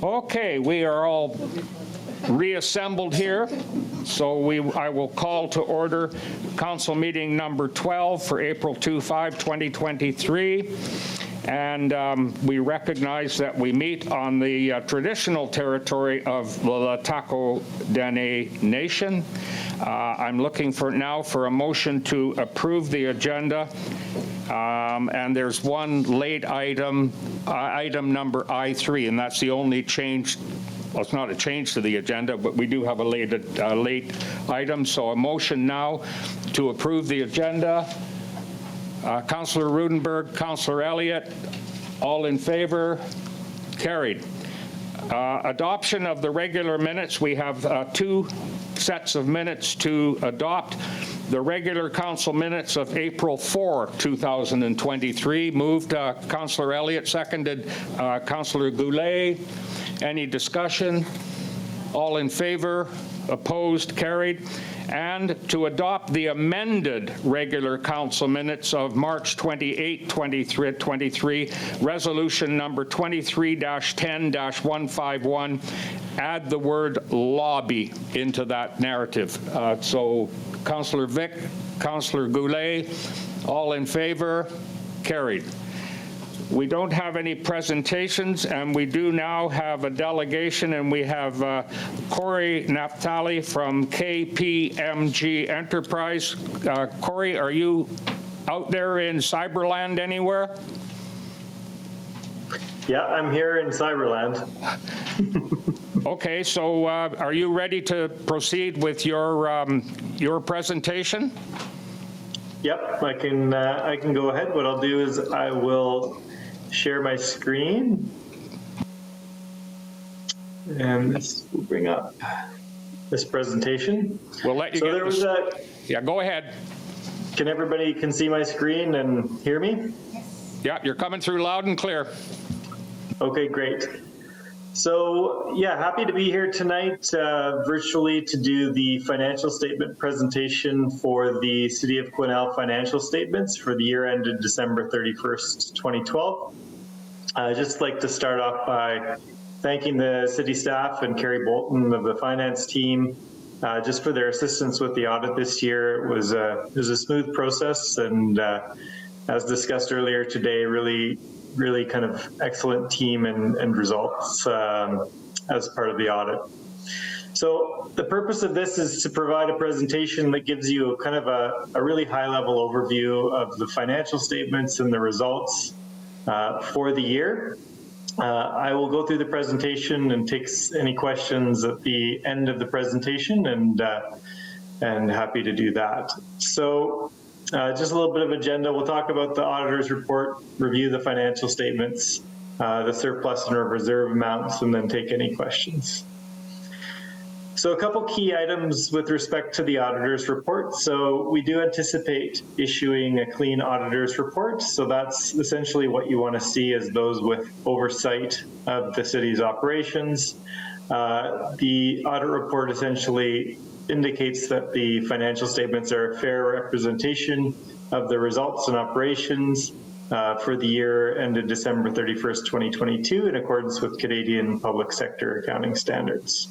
Okay, we are all reassembled here, so I will call to order council meeting number 12 for April 2023. And we recognize that we meet on the traditional territory of the LHTAKO DENE Nation. I'm looking now for a motion to approve the agenda. And there's one late item, item number I3, and that's the only change. Well, it's not a change to the agenda, but we do have a late item. So a motion now to approve the agenda. Councillor Rudenberg, Councillor Elliott, all in favor? Carried. Adoption of the regular minutes. We have two sets of minutes to adopt. The regular council minutes of April 4, 2023. Moved Councillor Elliott, seconded Councillor Goulet. Any discussion? All in favor? Opposed? Carried. And to adopt the amended regular council minutes of March 28, 2023, resolution number 23-10-151, add the word lobby into that narrative. So Councillor Vic, Councillor Goulet, all in favor? Carried. We don't have any presentations, and we do now have a delegation, and we have Corey Naphtali from KPMG Enterprise. Corey, are you out there in Cyberland anywhere? Yeah, I'm here in Cyberland. Okay, so are you ready to proceed with your presentation? Yep, I can go ahead. What I'll do is I will share my screen, and this will bring up this presentation. We'll let you so get there was a. Yeah, go ahead. Can everybody see my screen and hear me? Yeah, you're coming through loud and clear. Okay, great. So yeah, happy to be here tonight virtually to do the financial statement presentation for the City of Quesnel financial statements for the year ended December 31st, 2012. I'd just like to start off by thanking the city staff and Carrie Bolton of the finance team just for their assistance with the audit this year. It was a smooth process, and as discussed earlier today, really kind of excellent team and results as part of the audit. So the purpose of this is to provide a presentation that gives you kind of a really high level overview of the financial statements and the results for the year. I will go through the presentation and take any questions at the end of the presentation, and happy to do that. So just a little bit of agenda. We'll talk about the auditor's report, review the financial statements, the surplus and reserve amounts, and then take any questions. So a couple key items with respect to the auditor's report. So we do anticipate issuing a clean auditor's report. So that's essentially what you want to see as those with oversight of the city's operations. The audit report essentially indicates that the financial statements are a fair representation of the results and operations for the year ended December 31st, 2022, in accordance with Canadian public sector accounting standards.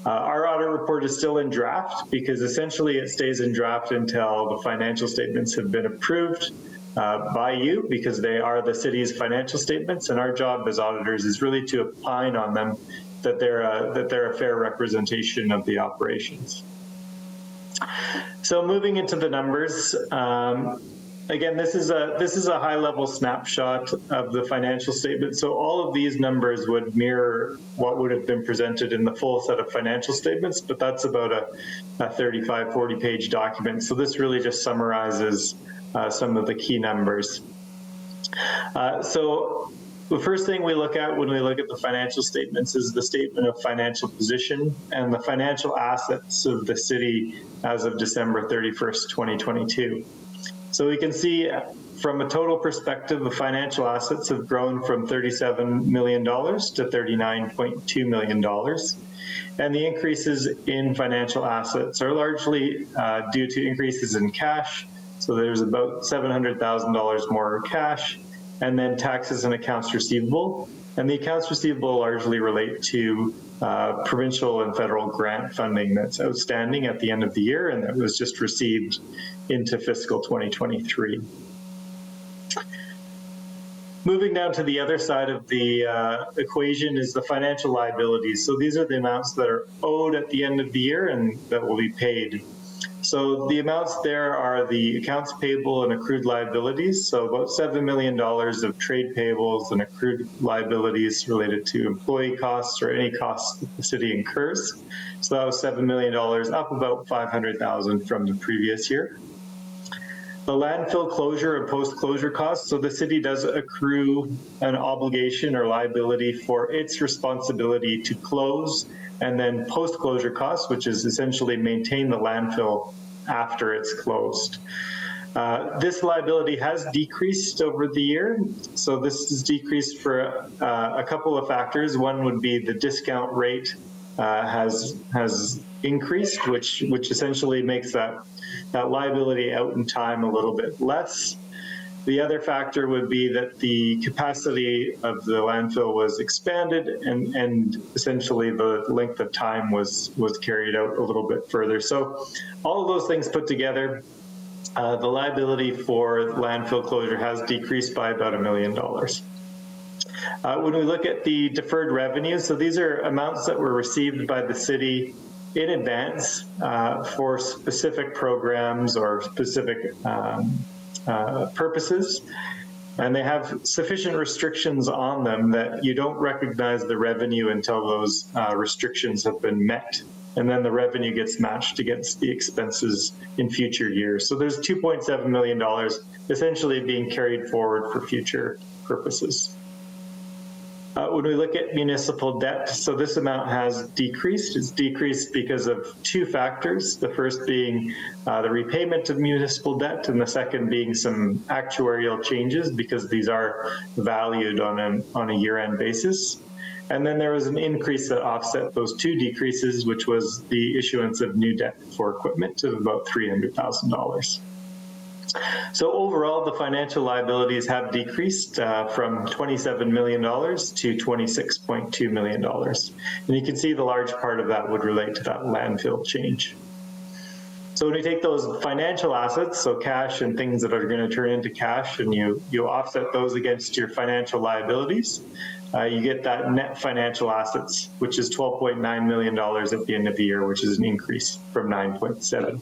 Our audit report is still in draft because essentially it stays in draft until the financial statements have been approved by you, because they are the city's financial statements, and our job as auditors is really to opine on them that they're a fair representation of the operations. So moving into the numbers, again, this is a high-level snapshot of the financial statement. So all of these numbers would mirror what would have been presented in the full set of financial statements, but that's about a 35, 40-page document. So this really just summarizes some of the key numbers. So the first thing we look at when we look at the financial statements is the statement of financial position and the financial assets of the city as of December 31st, 2022. So we can see from a total perspective, the financial assets have grown from $37 million to $39.2 million. And the increases in financial assets are largely due to increases in cash. So there's about $700,000 more cash, and then taxes and accounts receivable. And the accounts receivable largely relate to provincial and federal grant funding that's outstanding at the end of the year and that was just received into fiscal 2023. Moving down to the other side of the equation is the financial liabilities. So these are the amounts that are owed at the end of the year and that will be paid. So the amounts there are the accounts payable and accrued liabilities. So about $7 million of trade payables and accrued liabilities related to employee costs or any costs that the city incurs. So that was $7 million, up about $500,000 from the previous year. The landfill closure and post-closure costs. So the city does accrue an obligation or liability for its responsibility to close, and then post-closure costs, which is essentially maintain the landfill after it's closed. This liability has decreased over the year. So this is decreased for a couple of factors. One would be the discount rate has increased, which essentially makes that liability out in time a little bit less. The other factor would be that the capacity of the landfill was expanded and essentially the length of time was carried out a little bit further. So all of those things put together, the liability for landfill closure has decreased by about $1 million. When we look at the deferred revenues, so these are amounts that were received by the city in advance for specific programs or specific purposes, and they have sufficient restrictions on them that you don't recognize the revenue until those restrictions have been met, and then the revenue gets matched against the expenses in future years. So there's $2.7 million essentially being carried forward for future purposes. When we look at municipal debt, so this amount has decreased. It's decreased because of two factors. The first being the repayment of municipal debt, and the second being some actuarial changes because these are valued on a year-end basis. And then there was an increase that offset those two decreases, which was the issuance of new debt for equipment of about $300,000. So overall, the financial liabilities have decreased from $27 million to $26.2 million. And you can see the large part of that would relate to that landfill change. So when you take those financial assets, so cash and things that are going to turn into cash, and you offset those against your financial liabilities, you get that net financial assets, which is $12.9 million at the end of the year, which is an increase from 9.7.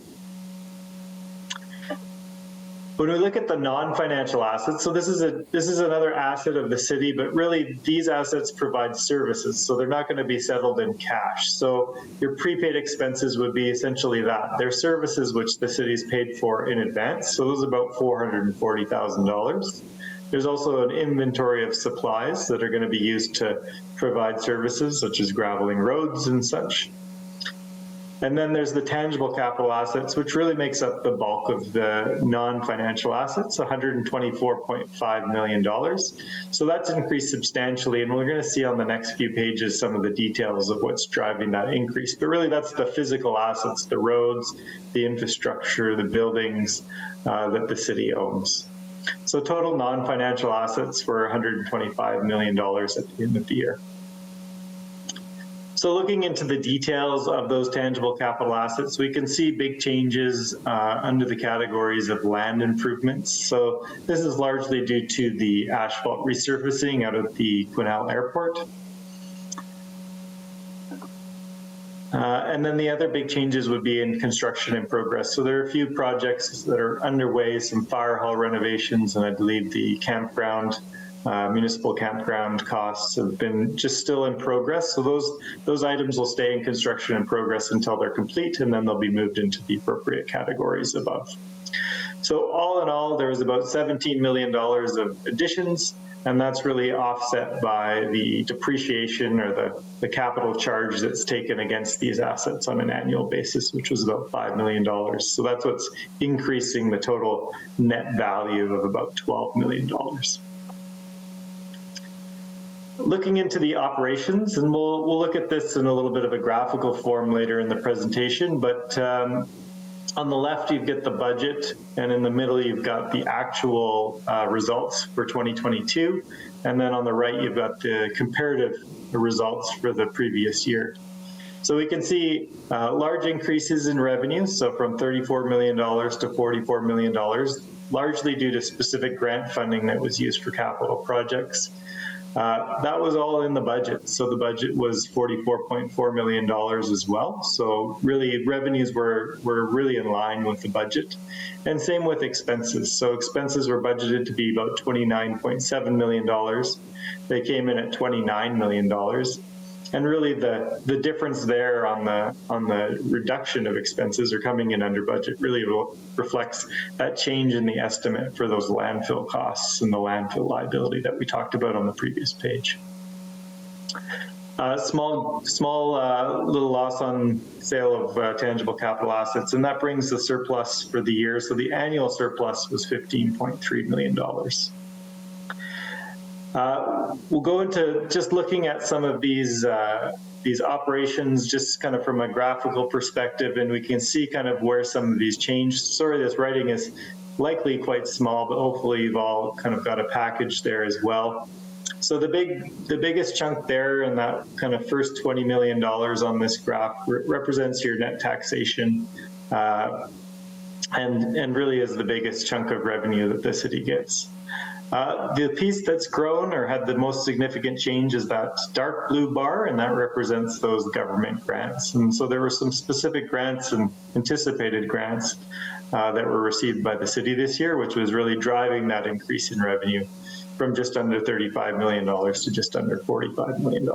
When we look at the non-financial assets, so this is another asset of the city, but really these assets provide services, so they're not going to be settled in cash. So your prepaid expenses would be essentially that. They're services which the city's paid for in advance, so those are about $440,000. There's also an inventory of supplies that are going to be used to provide services such as graveling roads and such. And then there's the tangible capital assets, which really makes up the bulk of the non-financial assets, $124.5 million. So that's increased substantially, and we're going to see on the next few pages some of the details of what's driving that increase. But really that's the physical assets, the roads, the infrastructure, the buildings that the city owns. So total non-financial assets were $125 million at the end of the year. So looking into the details of those tangible capital assets, we can see big changes under the categories of land improvements. So this is largely due to the asphalt resurfacing out of the Quesnel Airport. And then the other big changes would be in construction in progress. So there are a few projects that are underway, some fire hall renovations, and I believe the campground, municipal campground costs have been just still in progress. So those items will stay in construction in progress until they're complete, and then they'll be moved into the appropriate categories above. So all in all, there was about $17 million of additions, and that's really offset by the depreciation or the capital charge that's taken against these assets on an annual basis, which was about $5 million. So that's what's increasing the total net value of about $12 million. Looking into the operations, and we'll look at this in a little bit of a graphical form later in the presentation, but On the left, you've got the budget, and in the middle, you've got the actual results for 2022. And then on the right, you've got the comparative results for the previous year. So we can see large increases in revenue, so from $34 million to $44 million, largely due to specific grant funding that was used for capital projects. That was all in the budget. So the budget was $44.4 million as well. So really revenues were really in line with the budget. And same with expenses. So expenses were budgeted to be about $29.7 million. They came in at $29 million. And really the difference there on the reduction of expenses or coming in under budget really reflects that change in the estimate for those landfill costs and the landfill liability that we talked about on the previous page. Small little loss on sale of tangible capital assets, and that brings the surplus for the year. So the annual surplus was $15.3 million. We'll go into just looking at some of these operations just kind of from a graphical perspective, and we can see kind of where some of these changed. Sorry, this writing is likely quite small, but hopefully you've all kind of got a package there as well. So the biggest chunk there in that kind of first $20 million on this graph represents your net taxation, and really is the biggest chunk of revenue that the city gets. The piece that's grown or had the most significant change is that dark blue bar, and that represents those government grants. And so there were some specific grants and anticipated grants that were received by the city this year, which was really driving that increase in revenue from just under $35 million to just under $45 million.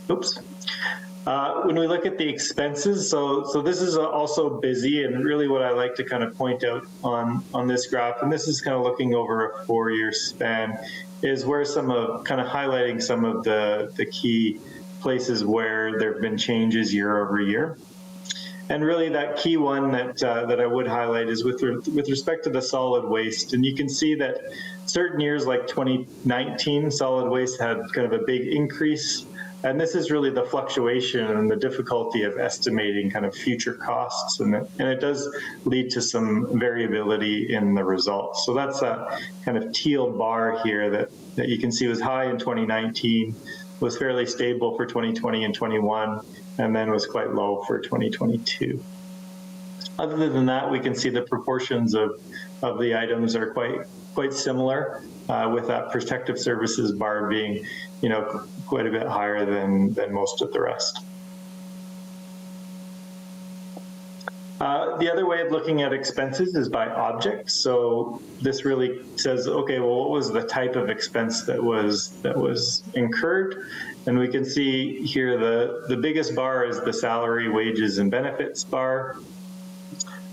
Oops. When we look at the expenses, so this is also busy, and really what I like to kind of point out on this graph, and this is kind of looking over a 4-year span, is where some of kind of highlighting some of the key places where there have been changes year over year. And really that key one that I would highlight is with respect to the solid waste. And you can see that certain years like 2019, solid waste had kind of a big increase. And this is really the fluctuation and the difficulty of estimating kind of future costs. And it does lead to some variability in the results. So that's a kind of teal bar here that you can see was high in 2019, was fairly stable for 2020 and 21, and then was quite low for 2022. Other than that, we can see the proportions of the items are quite similar, with that protective services bar being, quite a bit higher than most of the rest. The other way of looking at expenses is by object. So this really says, okay, well, what was the type of expense that was incurred? And we can see here the biggest bar is the salary, wages, and benefits bar.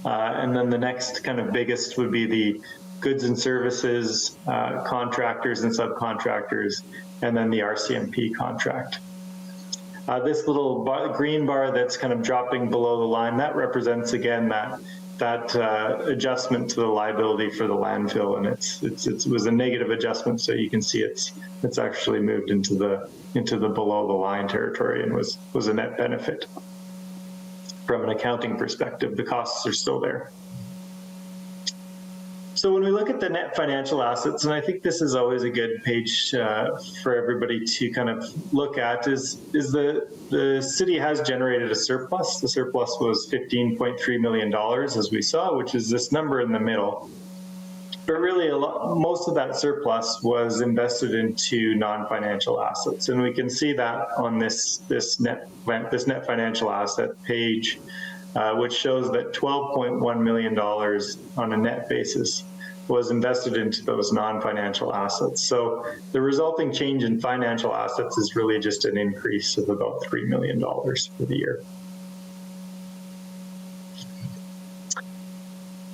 And then the next kind of biggest would be the goods and services, contractors and subcontractors, and then the RCMP contract. This little green bar that's kind of dropping below the line, that represents again that adjustment to the liability for the landfill, and it was a negative adjustment, so you can see it's actually moved into the below the line territory and was a net benefit. From an accounting perspective, the costs are still there. So when we look at the net financial assets, and I think this is always a good page for everybody to kind of look at, is the city has generated a surplus. The surplus was $15.3 million, as we saw, which is this number in the middle. But really, most of that surplus was invested into non-financial assets, and we can see that on this net financial asset page, which shows that $12.1 million on a net basis was invested into those non-financial assets. So the resulting change in financial assets is really just an increase of about $3 million for the year.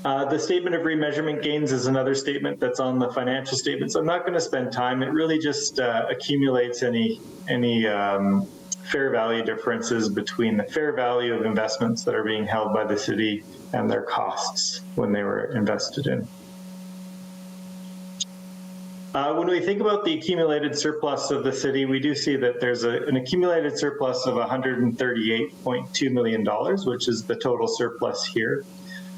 The statement of remeasurement gains is another statement that's on the financial statements. I'm not going to spend time. It really just accumulates any fair value differences between the fair value of investments that are being held by the city and their costs when they were invested in. When we think about the accumulated surplus of the city, we do see that there's an accumulated surplus of $138.2 million, which is the total surplus here.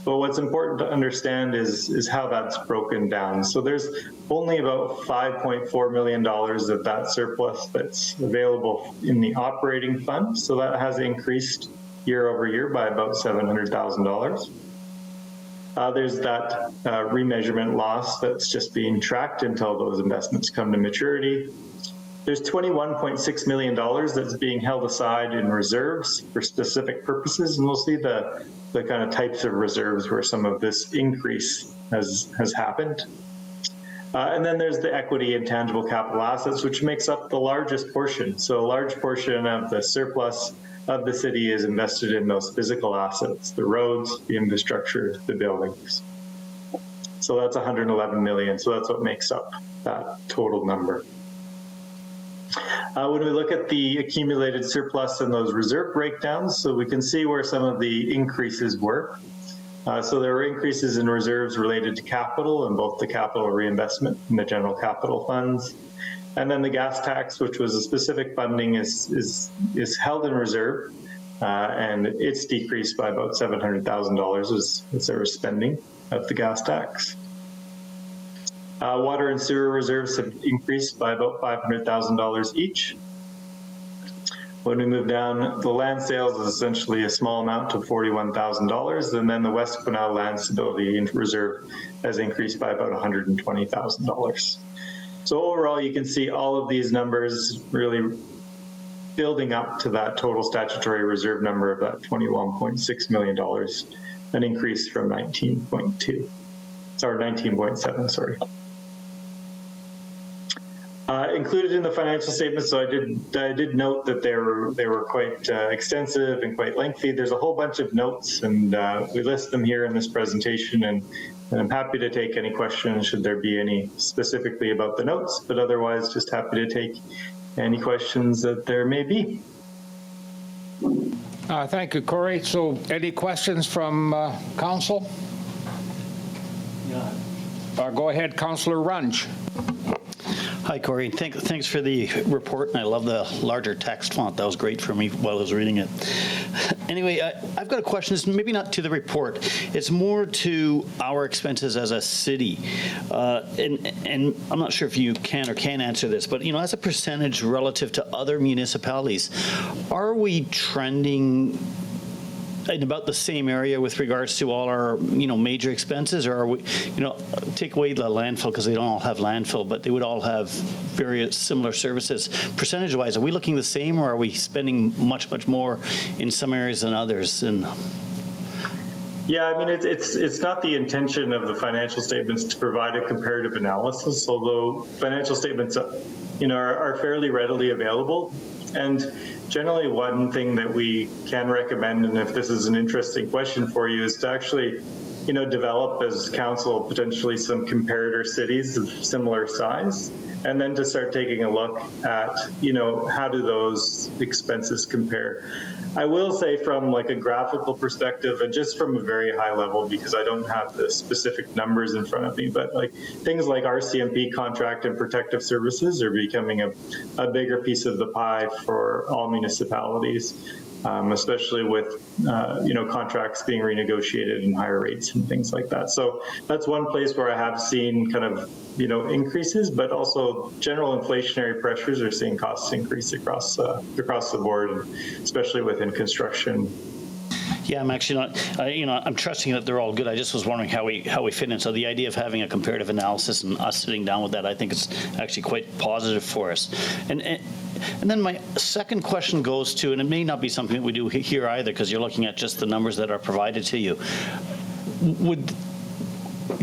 But what's important to understand is how that's broken down. So there's only about $5.4 million of that surplus that's available in the operating fund. So that has increased year over year by about $700,000. There's that remeasurement loss that's just being tracked until those investments come to maturity. There's $21.6 million that's being held aside in reserves for specific purposes, and we'll see the kind of types of reserves where some of this increase has happened. And then there's the equity and tangible capital assets, which makes up the largest portion. So a large portion of the surplus of the city is invested in those physical assets, the roads, the infrastructure, the buildings. So that's 111 million. So that's what makes up that total number. When we look at the accumulated surplus and those reserve breakdowns, so we can see where some of the increases were. So there were increases in reserves related to capital and both the capital reinvestment and the general capital funds. And then the gas tax, which was a specific funding, is held in reserve, and it's decreased by about $700,000 as there was spending of the gas tax. Water and sewer reserves have increased by about $500,000 each. When we move down, the land sales is essentially a small amount of $41,000, and then the West Quesnel Land Stability Reserve has increased by about $120,000. So overall, you can see all of these numbers really building up to that total statutory reserve number of that $21.6 million, an increase from 19.7, sorry. Included in the financial statements, so I did note that they were quite extensive and quite lengthy. There's a whole bunch of notes, and we list them here in this presentation, and I'm happy to take any questions should there be any specifically about the notes, but otherwise just happy to take any questions that there may be. Thank you, Corey. So any questions from council? Yeah. Go ahead, Councillor Runge. Hi, Corey. Thanks for the report, and I love the larger text font. That was great for me while I was reading it. Anyway, I've got a question. It's maybe not to the report. It's more to our expenses as a city. And I'm not sure if you can or can't answer this, but, you know, as a percentage relative to other municipalities, are we trending in about the same area with regards to all our, you know, major expenses, or are we, you know, take away the landfill because they don't all have landfill, but they would all have various similar services. Percentage-wise, are we looking the same, or are we spending much more in some areas than others? And yeah, I mean, it's not the intention of the financial statements to provide a comparative analysis, although financial statements, you know, are fairly readily available. And generally one thing that we can recommend, and if this is an interesting question for you, is to actually, you know, develop as council potentially some comparator cities of similar size, and then to start taking a look at, you know, how do those expenses compare. I will say from like a graphical perspective, and just from a very high level, because I don't have the specific numbers in front of me, but like things like RCMP contract and protective services are becoming a bigger piece of the pie for all municipalities, especially with you know, contracts being renegotiated and higher rates and things like that. So that's one place where I have seen kind of, you know, increases, but also general inflationary pressures are seeing costs increase across the board, especially within construction. yeah, I'm actually not, you know, I'm trusting that they're all good. I just was wondering how we fit in. So the idea of having a comparative analysis and us sitting down with that, I think it's actually quite positive for us. And then my second question goes to, and it may not be something that we do here either, because you're looking at just the numbers that are provided to you.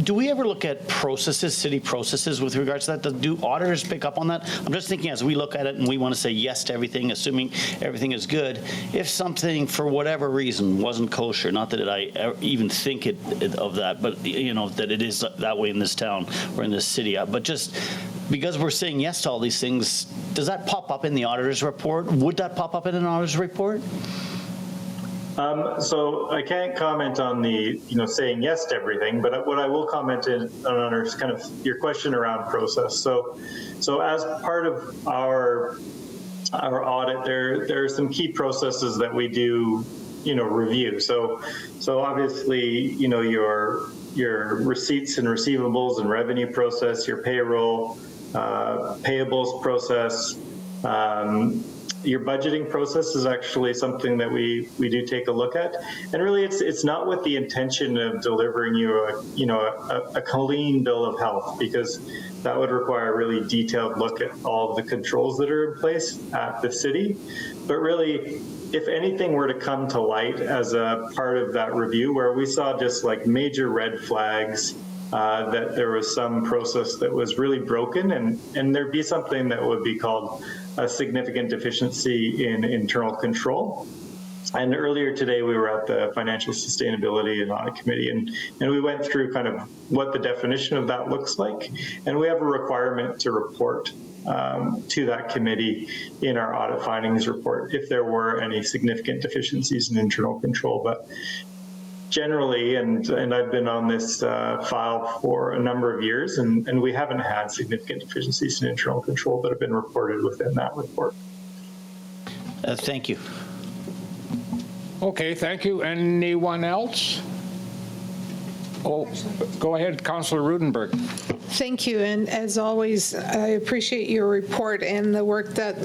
Do we ever look at processes, city processes with regards to that? Do auditors pick up on that? I'm just thinking as we look at it and we want to say yes to everything, assuming everything is good, if something for whatever reason wasn't kosher, not that I even think of that, but you know, that it is that way in this town or in this city, but just because we're saying yes to all these things, does that pop up in the auditor's report? Would that pop up in an auditor's report? So I can't comment on the, saying yes to everything, but what I will comment on is kind of your question around process. So as part of our audit, there are some key processes that we do, review. So obviously, your receipts and receivables and revenue process, your payroll, payables process, your budgeting process is actually something that we do take a look at, and really it's not with the intention of delivering you a clean bill of health, because that would require a really detailed look at all of the controls that are in place at the city. But really, if anything were to come to light as a part of that review where we saw just like major red flags, that there was some process that was really broken, and there'd be something that would be called a significant deficiency in internal control. And earlier today, we were at the Financial Sustainability and Audit Committee, and we went through kind of what the definition of that looks like. And we have a requirement to report to that committee in our audit findings report if there were any significant deficiencies in internal control. But generally, and I've been on this file for a number of years, and we haven't had significant deficiencies in internal control that have been reported within that report. Thank you. Okay, thank you. Anyone else? Oh, go ahead, Councillor Rudenberg. Thank you, and as always, I appreciate your report and the work that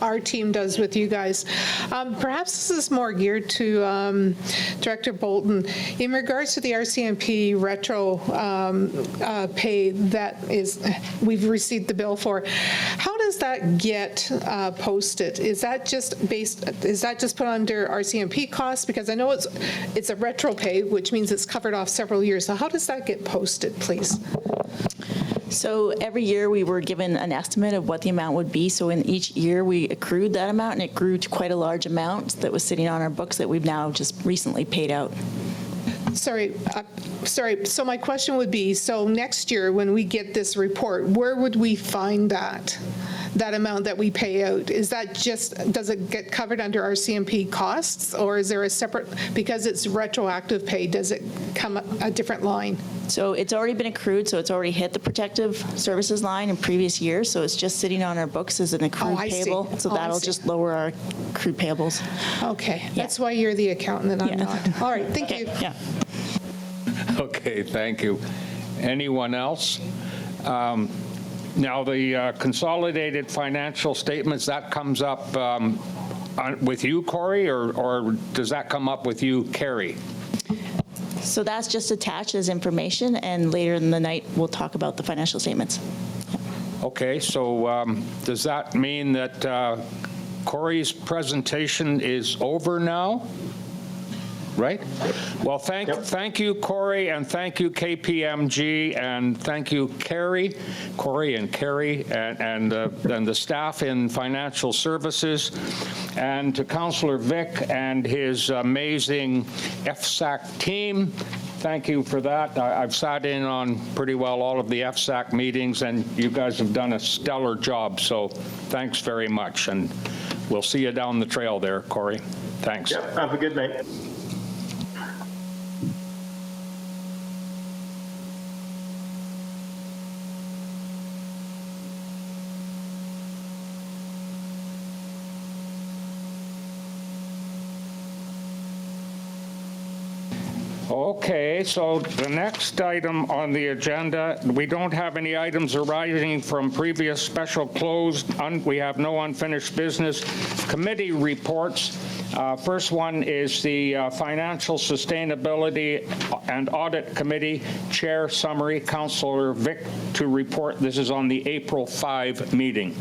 our team does with you guys. Perhaps this is more geared to Director Bolton. In regards to the RCMP retro pay that we've received the bill for, how does that get posted? Is that just put under RCMP costs? Because I know it's a retro pay, which means it's covered off several years. So how does that get posted, please? So every year we were given an estimate of what the amount would be. So in each year we accrued that amount, and it grew to quite a large amount that was sitting on our books that we've now just recently paid out. Sorry. So my question would be, so next year when we get this report, where would we find that amount that we pay out? Is that does it get covered under RCMP costs, or is there a separate, because it's retroactive pay, does it come a different line? So it's already been accrued, so it's already hit the protective services line in previous years, so it's just sitting on our books as an accrued payable. So that'll just lower our accrued payables. Okay, that's why you're the accountant and I'm not. All right, thank you. Yeah. Okay, thank you. Anyone else? Now, the consolidated financial statements, that comes up with you, Corey, or does that come up with you, Carrie? So that's just attached as information, and later in the night we'll talk about the financial statements. Okay, so does that mean that Corey's presentation is over now? Right? Well, thank you, Corey, and thank you, KPMG, and thank you, Corey and Carrie, and the staff in financial services, and to Councillor Vic and his amazing FSAC team. Thank you for that. I've sat in on pretty well all of the FSAC meetings, and you guys have done a stellar job, so thanks very much, and we'll see you down the trail there, Corey. Thanks. Yep, have a good night. Okay, so the next item on the agenda, we don't have any items arising from previous special closed. We have no unfinished business. Committee reports. First one is the Financial Sustainability and Audit Committee Chair Summary. Councillor Vic to report. This is on the April 5 meeting.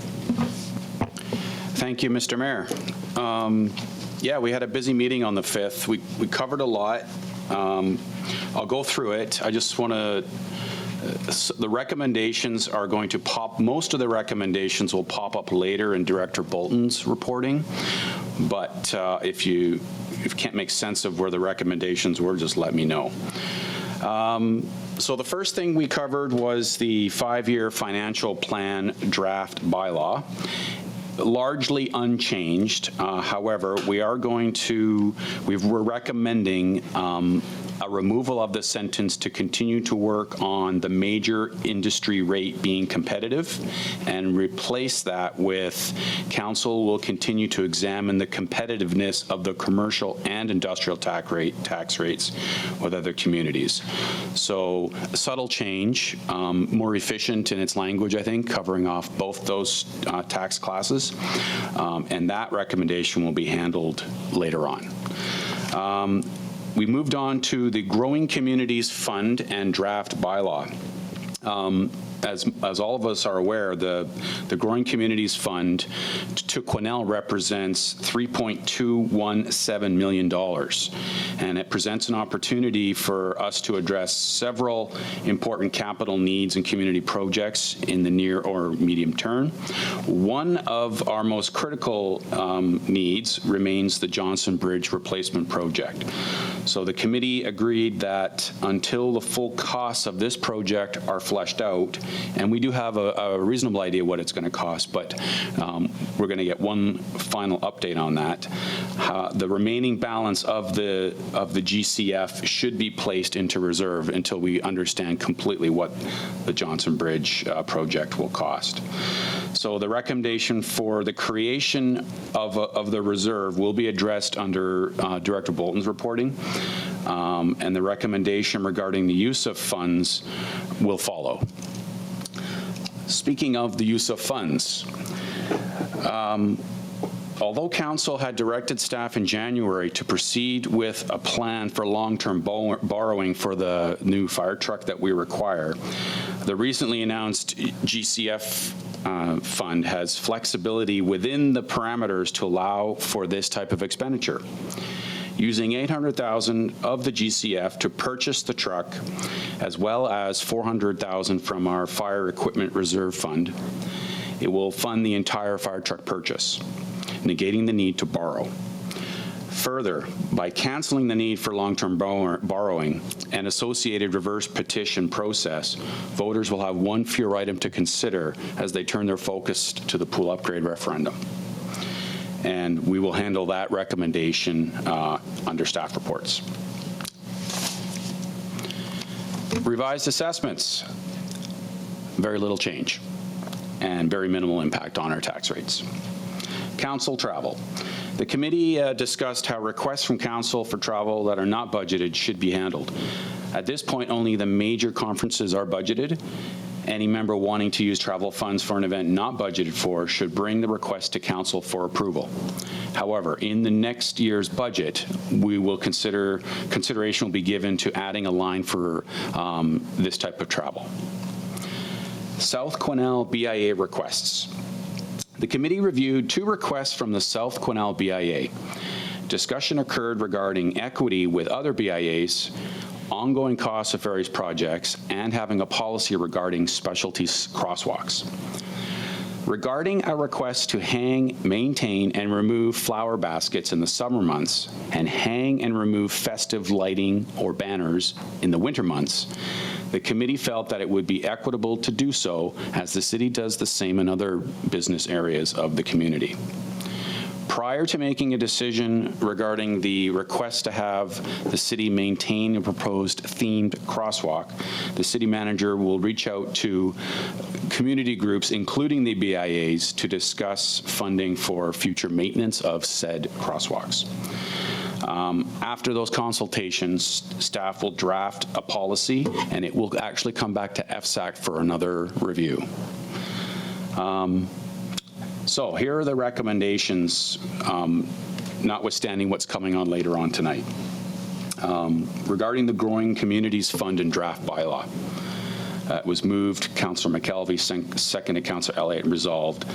Thank you, Mr. Mayor. Yeah, we had a busy meeting on the 5th. We covered a lot. I'll go through it. I just want to, the recommendations are going to pop, most of the recommendations will pop up later in Director Bolton's reporting, but if you can't make sense of where the recommendations were, just let me know. So the first thing we covered was the 5-year financial plan draft bylaw. largely unchanged. However, we're recommending a removal of the sentence to continue to work on the major industry rate being competitive, and replace that with council will continue to examine the competitiveness of the commercial and industrial tax rates with other communities. So a subtle change, more efficient in its language, I think, covering off both those tax classes, and that recommendation will be handled later on. We moved on to the Growing Communities Fund and draft bylaw. As all of us are aware, the Growing Communities Fund to Quesnel represents $3.217 million, and it presents an opportunity for us to address several important capital needs and community projects in the near or medium term. One of our most critical needs remains the Johnson Bridge replacement project. So the committee agreed that until the full costs of this project are fleshed out, and we do have a reasonable idea what it's going to cost, but we're going to get one final update on that. The remaining balance of the GCF should be placed into reserve until we understand completely what the Johnson Bridge project will cost. So the recommendation for the creation of the reserve will be addressed under Director Bolton's reporting, and the recommendation regarding the use of funds will follow. Speaking of the use of funds, although Council had directed staff in January to proceed with a plan for long-term borrowing for the new fire truck that we require, the recently announced GCF fund has flexibility within the parameters to allow for this type of expenditure. Using $800,000 of the GCF to purchase the truck, as well as $400,000 from our fire equipment reserve fund, it will fund the entire fire truck purchase, negating the need to borrow. Further, by canceling the need for long-term borrowing and associated reverse petition process, voters will have one fewer item to consider as they turn their focus to the pool upgrade referendum. And we will handle that recommendation under staff reports. Revised assessments, very little change and very minimal impact on our tax rates. Council travel. The committee discussed how requests from council for travel that are not budgeted should be handled. At this point, only the major conferences are budgeted. Any member wanting to use travel funds for an event not budgeted for should bring the request to council for approval. However, in the next year's budget, we will consideration will be given to adding a line for this type of travel. South Quesnel BIA requests. The committee reviewed 2 requests from the South Quesnel BIA. Discussion occurred regarding equity with other BIAs, ongoing costs of various projects, and having a policy regarding specialty crosswalks. Regarding a request to hang, maintain, and remove flower baskets in the summer months, and hang and remove festive lighting or banners in the winter months, the committee felt that it would be equitable to do so, as the city does the same in other business areas of the community. Prior to making a decision regarding the request to have the city maintain a proposed themed crosswalk, the city manager will reach out to community groups, including the BIAs, to discuss funding for future maintenance of said crosswalks. After those consultations, staff will draft a policy, and it will actually come back to FSAC for another review. So here are the recommendations, notwithstanding what's coming on later on tonight. Regarding the Growing Communities Fund and draft bylaw, it was moved, Councillor McKelvey, seconded Councillor Elliott, resolved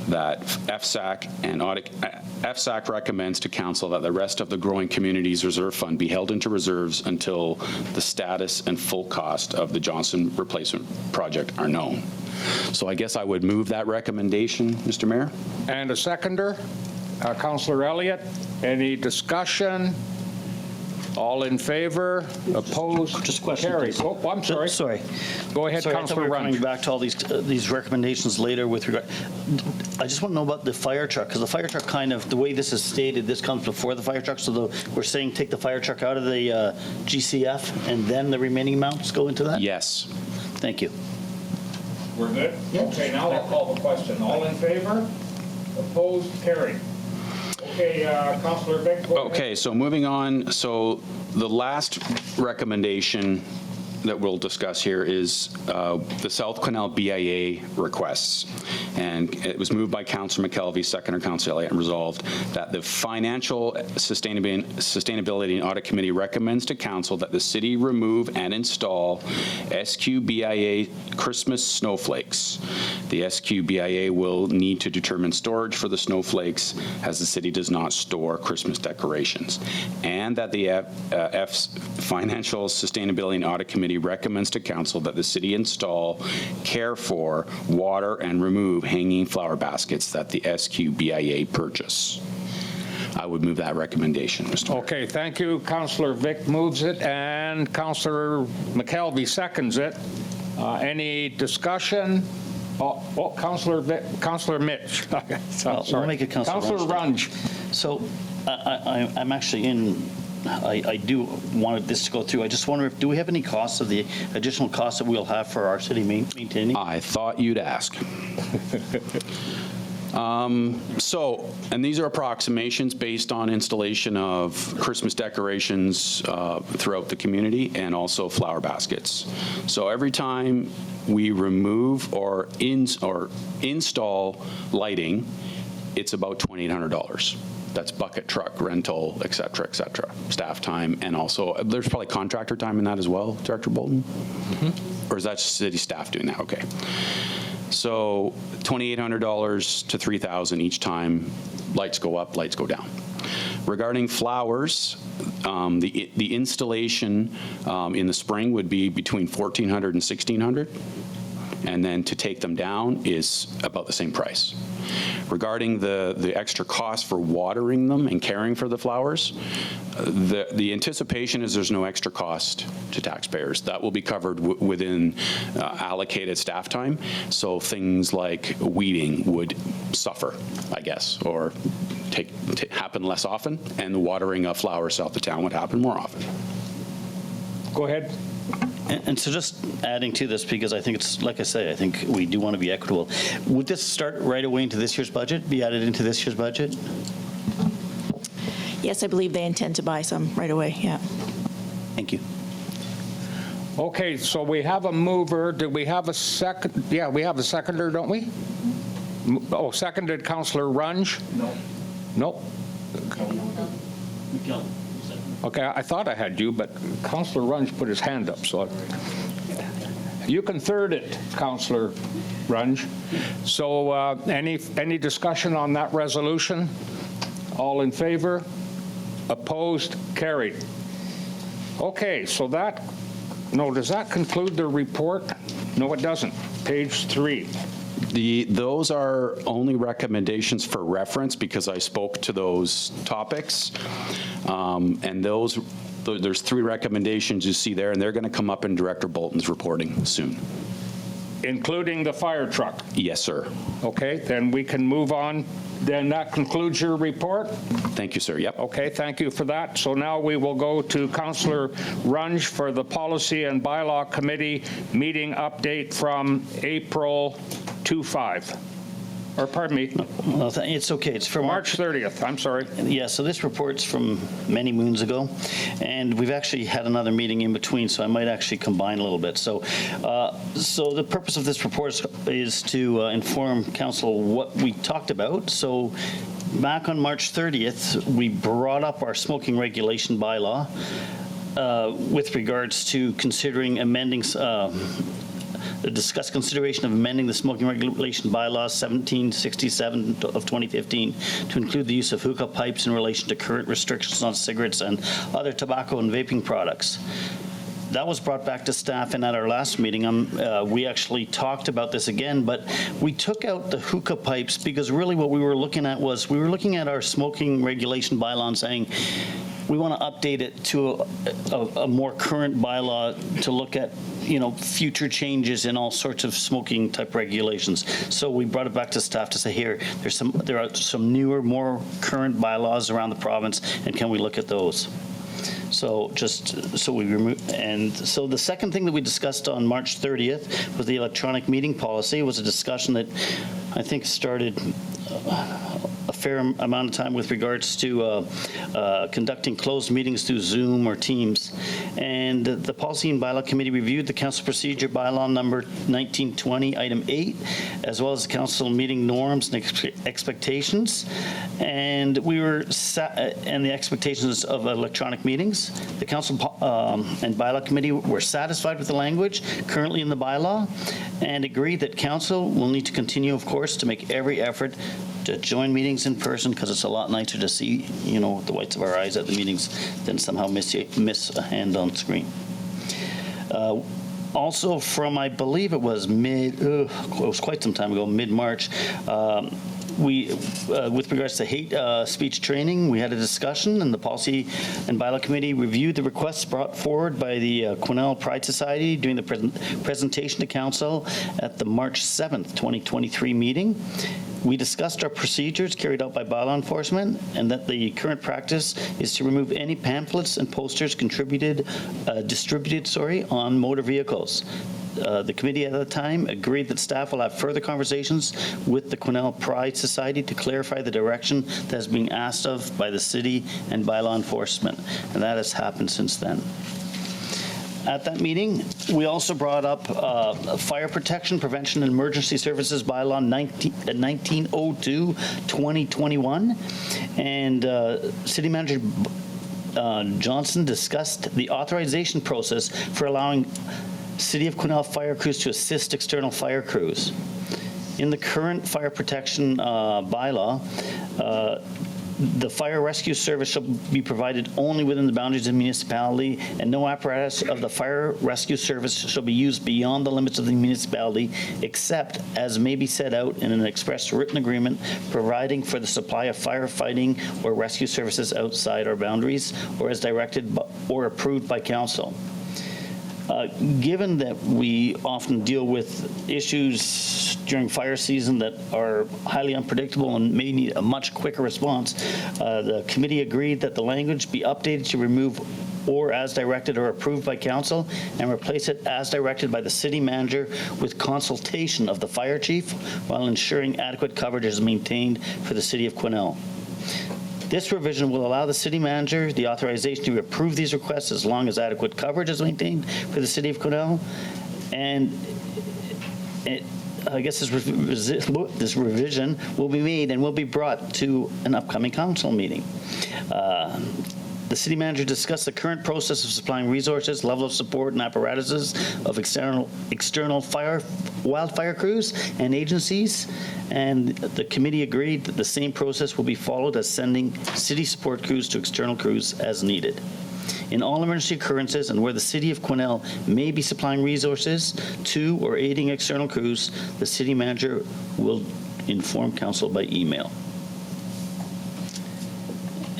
that FSAC and Audit, FSAC recommends to Council that the rest of the Growing Communities Reserve Fund be held into reserves until the status and full cost of the Johnson replacement project are known. So I guess I would move that recommendation, Mr. Mayor. And a seconder, Councillor Elliott. Any discussion? All in favor? Opposed? Just a question, Carried. please. Oh, I'm sorry. Sorry. Go ahead, Sorry, I thought Councillor we were coming Runge. back to all these recommendations later with regard. I just want to know about the fire truck, because the fire truck kind of, the way this is stated, this comes before the fire truck, so we're saying take the fire truck out of the GCF and then the remaining amounts go into that? Yes. Thank you. We're good? Okay, now I'll call the question. All in favor? Opposed? Carried. Okay, Councillor Vic, go ahead. Okay, so moving on, so the last recommendation that we'll discuss here is the South Quesnel BIA requests. And it was moved by Councillor McKelvey, seconder Councillor Elliott, and resolved that the Financial Sustainability and Audit Committee recommends to Council that the city remove and install SQBIA Christmas snowflakes. The SQBIA will need to determine storage for the snowflakes, as the city does not store Christmas decorations. And that the Financial Sustainability and Audit Committee recommends to Council that the city install, care for, water, and remove hanging flower baskets that the SQBIA purchase. I would move that recommendation, Mr. Mayor. Okay, thank you. Councillor Vic moves it, and Councillor McKelvey seconds it. Any discussion? Oh, Councillor Vic, Councillor Mitch. We'll Sorry. make it Councillor Councillor Runge. So I'm actually I do want this to go through. I just wonder if, do we have any costs of the additional costs that we'll have for our city maintaining? I thought you'd ask. So, and these are approximations based on installation of Christmas decorations throughout the community and also flower baskets. So every time we remove or install lighting, it's about $2,800. That's bucket truck rental, et cetera, staff time, and also there's probably contractor time in that as well, Director Bolton? Or is that just city staff doing that? Okay. So $2,800 to $3,000 each time. Lights go up, lights go down. Regarding flowers, the installation in the spring would be between $1,400 and $1,600. And then to take them down is about the same price. Regarding the extra cost for watering them and caring for the flowers, the anticipation is there's no extra cost to taxpayers. That will be covered within allocated staff time. So things like weeding would suffer, I guess, or happen less often, and the watering of flowers south of town would happen more often. Go ahead. And so just adding to this, because I think it's, like I say, I think we do want to be equitable. Would this start right away into this year's budget, be added into this year's budget? Yes, I believe they intend to buy some right away, yeah. Thank you. Okay, so we have a mover. Do we have a second? Yeah, we have a seconder, don't we? Oh, seconded Councillor Runge? No. Nope. Okay, I thought I had you, but Councillor Runge put his hand up, so you can third it, Councillor Runge. So any discussion on that resolution? All in favor? Opposed? Carried. Okay, so does that conclude the report? No, it doesn't. Page 3. Those are only recommendations for reference because I spoke to those topics. And there's 3 recommendations you see there, and they're going to come up in Director Bolton's reporting soon. Including the fire truck? Yes, sir. Okay, then we can move on. Then that concludes your report? Thank you, sir. Yep. Okay, thank you for that. So now we will go to Councillor Runge for the Policy and Bylaw Committee meeting update from April 25. Or pardon me, Well, it's okay. It's for March 30th. I'm sorry. Yeah, so this report's from many moons ago, and we've actually had another meeting in between, so I might actually combine a little bit. So the purpose of this report is to inform council what we talked about. So back on March 30th, we brought up our smoking regulation bylaw with regards to considering amending discuss consideration of amending the smoking regulation bylaws 1767 of 2015 to include the use of hookah pipes in relation to current restrictions on cigarettes and other tobacco and vaping products. that was brought back to staff, and at our last meeting, we actually talked about this again, but we took out the hookah pipes because really what we were looking at was, we were looking at our smoking regulation bylaw and saying, we want to update it to a more current bylaw to look at, future changes in all sorts of smoking type regulations. So we brought it back to staff to say, here, there are some newer, more current bylaws around the province, and can we look at those? So we remove, and so the second thing that we discussed on March 30th was the electronic meeting policy. It was a discussion that I think started a fair amount of time with regards to conducting closed meetings through Zoom or Teams. And the Policy and Bylaw Committee reviewed the Council Procedure Bylaw number 1920, item 8, as well as the Council meeting norms and expectations. And and the expectations of electronic meetings. The Council and Bylaw Committee were satisfied with the language currently in the bylaw and agreed that Council will need to continue, of course, to make every effort to join meetings in person, because it's a lot nicer to see, the whites of our eyes at the meetings than somehow miss a hand on screen. Also from, I believe it was it was quite some time ago, mid-March, with regards to hate speech training, we had a discussion, and the Policy and Bylaw Committee reviewed the requests brought forward by the Quesnel Pride Society during the presentation to Council at the March 7th, 2023 meeting. We discussed our procedures carried out by bylaw enforcement, and that the current practice is to remove any pamphlets and posters distributed on motor vehicles. The committee at the time agreed that staff will have further conversations with the Quesnel Pride Society to clarify the direction that is being asked of by the city and bylaw enforcement, and that has happened since then. At that meeting, we also brought up Fire Protection, Prevention, and Emergency Services Bylaw 1902-2021, and City Manager Johnson discussed the authorization process for allowing City of Quesnel fire crews to assist external fire crews. In the current fire protection bylaw, the fire rescue service shall be provided only within the boundaries of the municipality, and no apparatus of the fire rescue service shall be used beyond the limits of the municipality, except as may be set out in an express written agreement providing for the supply of firefighting or rescue services outside our boundaries, or as directed or approved by council. Given that we often deal with issues during fire season that are highly unpredictable and may need a much quicker response, the committee agreed that the language be updated to remove or as directed or approved by council, and replace it as directed by the city manager with consultation of the fire chief, while ensuring adequate coverage is maintained for the city of Quesnel. This revision will allow the city manager the authorization to approve these requests as long as adequate coverage is maintained for the city of Quesnel. And I guess this revision will be made and will be brought to an upcoming council meeting. The city manager discussed the current process of supplying resources, level of support, and apparatuses of external wildfire crews and agencies, and the committee agreed that the same process will be followed as sending city support crews to external crews as needed. In all emergency occurrences and where the city of Quesnel may be supplying resources to or aiding external crews, the city manager will inform council by email.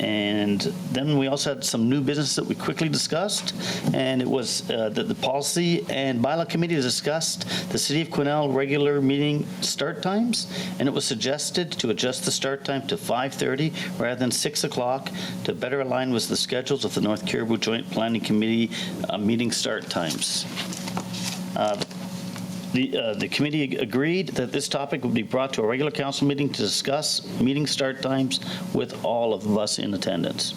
And then we also had some new business that we quickly discussed, and it was that the Policy and Bylaw Committee discussed the City of Quesnel regular meeting start times, and it was suggested to adjust the start time to 5:30 rather than 6 o'clock to better align with the schedules of the North Cariboo Joint Planning Committee meeting start times. The committee agreed that this topic would be brought to a regular council meeting to discuss meeting start times with all of us in attendance.